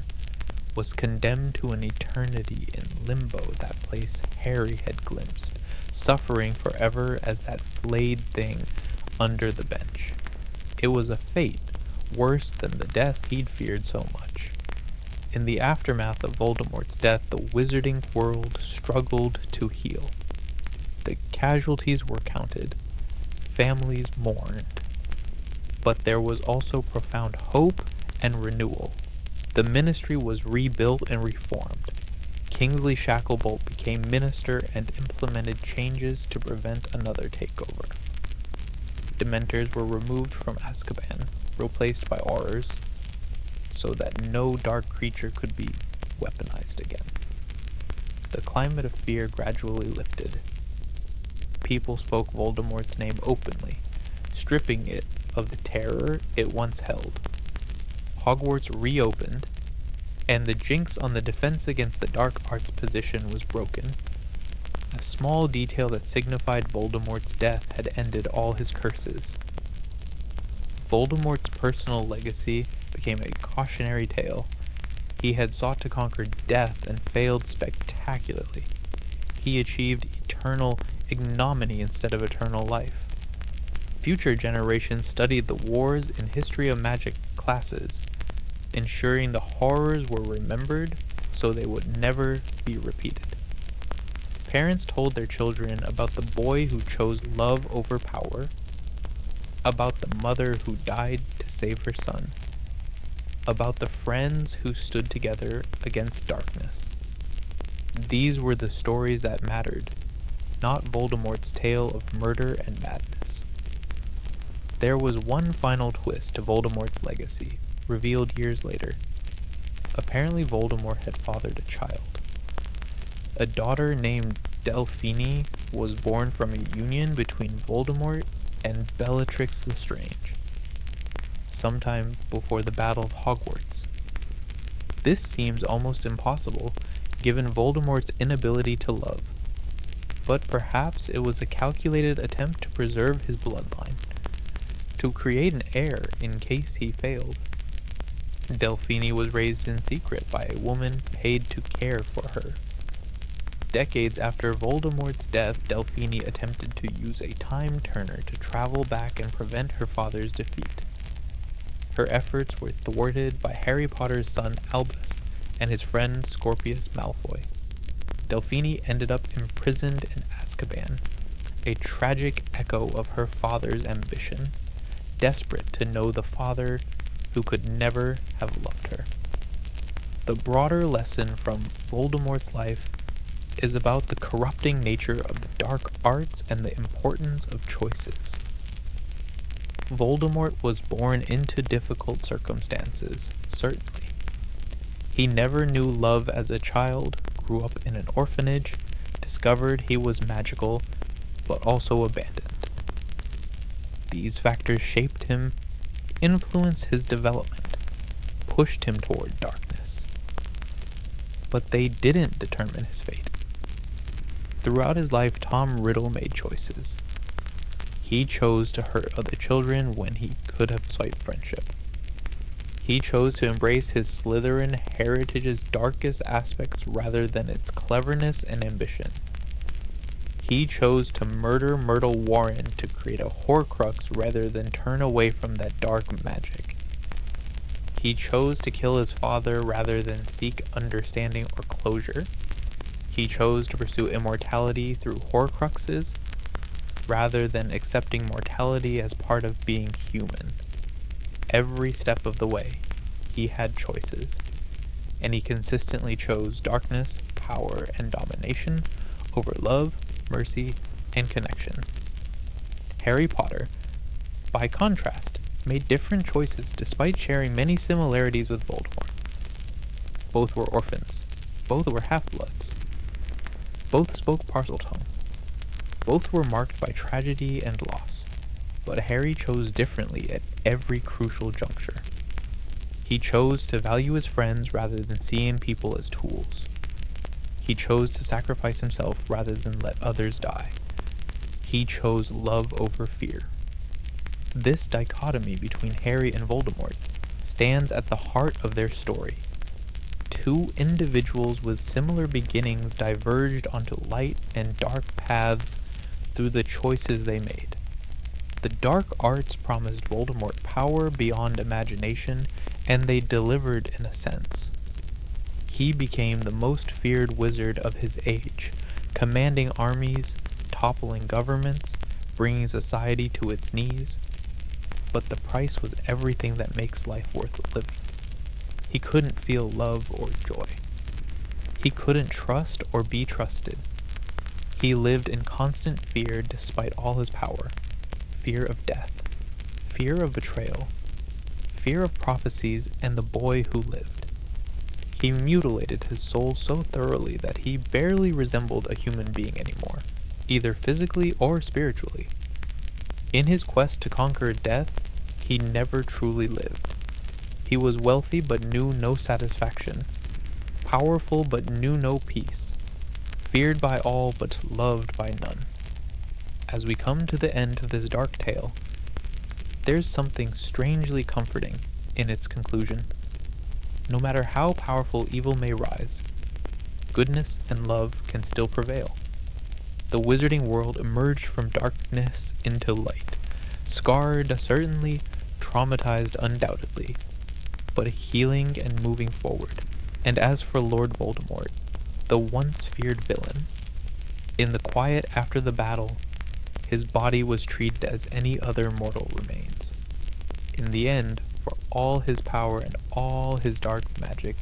was condemned to an eternity in limbo, that place Harry had glimpsed, suffering forever as that flayed thing under the bench. It was a fate worse than the death he'd feared so much. In the aftermath of Voldemort's death, the wizarding world struggled to heal. The casualties were counted, families mourned, but there was also profound hope and renewal. The ministry was rebuilt and reformed. Kingsley Shacklebolt became minister and implemented changes to prevent another takeover. Dementors were removed from Azkaban, replaced by Aurors, so that no dark creature could be weaponized again. The climate of fear gradually lifted. People spoke Voldemort's name openly, stripping it of the terror it once held. Hogwarts reopened, and the jinx on the defense against the dark arts position was broken. A small detail that signified Voldemort's death had ended all his curses. Voldemort's personal legacy became a cautionary tale. He had sought to conquer death and failed spectacularly. He achieved eternal ignominy instead of eternal life. Future generations studied the wars in History of Magic classes, ensuring the horrors were remembered so they would never be repeated. Parents told their children about the boy who chose love over power, about the mother who died to save her son, about the friends who stood together against darkness. These were the stories that mattered, not Voldemort's tale of murder and madness. There was one final twist to Voldemort's legacy, revealed years later. Apparently Voldemort had fathered a child. A daughter named Delphine was born from a union between Voldemort and Bellatrix Lestrange, sometime before the Battle of Hogwarts. This seems almost impossible, given Voldemort's inability to love. But perhaps it was a calculated attempt to preserve his bloodline, to create an heir in case he failed. Delphine was raised in secret by a woman paid to care for her. Decades after Voldemort's death, Delphine attempted to use a time turner to travel back and prevent her father's defeat. Her efforts were thwarted by Harry Potter's son Albus and his friend Scorpius Malfoy. Delphine ended up imprisoned in Azkaban, a tragic echo of her father's ambition, desperate to know the father who could never have loved her. The broader lesson from Voldemort's life is about the corrupting nature of the dark arts and the importance of choices. Voldemort was born into difficult circumstances, certainly. He never knew love as a child, grew up in an orphanage, discovered he was magical, but also abandoned. These factors shaped him, influenced his development, pushed him toward darkness. But they didn't determine his fate. Throughout his life, Tom Riddle made choices. He chose to hurt other children when he could have sought friendship. He chose to embrace his Slytherin heritage's darkest aspects rather than its cleverness and ambition. He chose to murder Myrtle Warren to create a Horcrux rather than turn away from that dark magic. He chose to kill his father rather than seek understanding or closure. He chose to pursue immortality through Horcruxes rather than accepting mortality as part of being human. Every step of the way, he had choices, and he consistently chose darkness, power, and domination over love, mercy, and connection. Harry Potter, by contrast, made different choices despite sharing many similarities with Voldemort. Both were orphans. Both were half-bloods. Both spoke Parseltongue. Both were marked by tragedy and loss, but Harry chose differently at every crucial juncture. He chose to value his friends rather than seeing people as tools. He chose to sacrifice himself rather than let others die. He chose love over fear. This dichotomy between Harry and Voldemort stands at the heart of their story. Two individuals with similar beginnings diverged onto light and dark paths through the choices they made. The dark arts promised Voldemort power beyond imagination, and they delivered in a sense. He became the most feared wizard of his age, commanding armies, toppling governments, bringing society to its knees. But the price was everything that makes life worth living. He couldn't feel love or joy. He couldn't trust or be trusted. He lived in constant fear despite all his power. Fear of death, fear of betrayal, fear of prophecies and the boy who lived. He mutilated his soul so thoroughly that he barely resembled a human being anymore, either physically or spiritually. In his quest to conquer death, he never truly lived. He was wealthy but knew no satisfaction, powerful but knew no peace, feared by all but loved by none. As we come to the end of this dark tale, there's something strangely comforting in its conclusion. No matter how powerful evil may rise, goodness and love can still prevail. The wizarding world emerged from darkness into light, scarred certainly, traumatized undoubtedly, but healing and moving forward. And as for Lord Voldemort, the once feared villain, in the quiet after the battle, his body was treated as any other mortal remains. In the end, for for all his power and all his dark magic,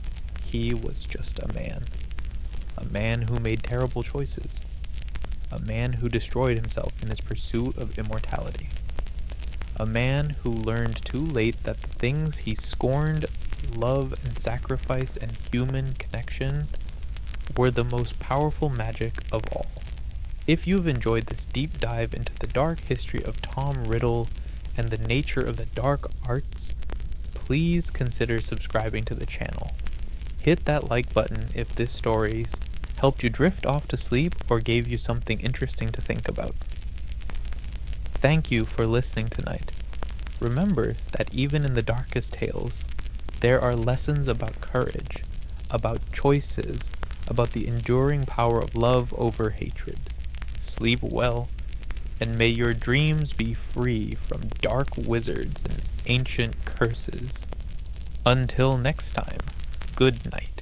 he was just a man. A man who made terrible choices. A man who destroyed himself in his pursuit of immortality. A man who learned too late that the things he scorned, love and sacrifice and human connection, were the most powerful magic of all. If you've enjoyed this deep dive into the dark history of Tom Riddle and the nature of the dark arts, please consider subscribing to the channel. Hit that like button if this story's helped you drift off to sleep or gave you something interesting to think about. Thank you for listening tonight. Remember that even in the darkest tales, there are lessons about courage, about choices, about the enduring power of love over hatred. Sleep well, and may your dreams be free from dark wizards and ancient curses. Until next time, good night.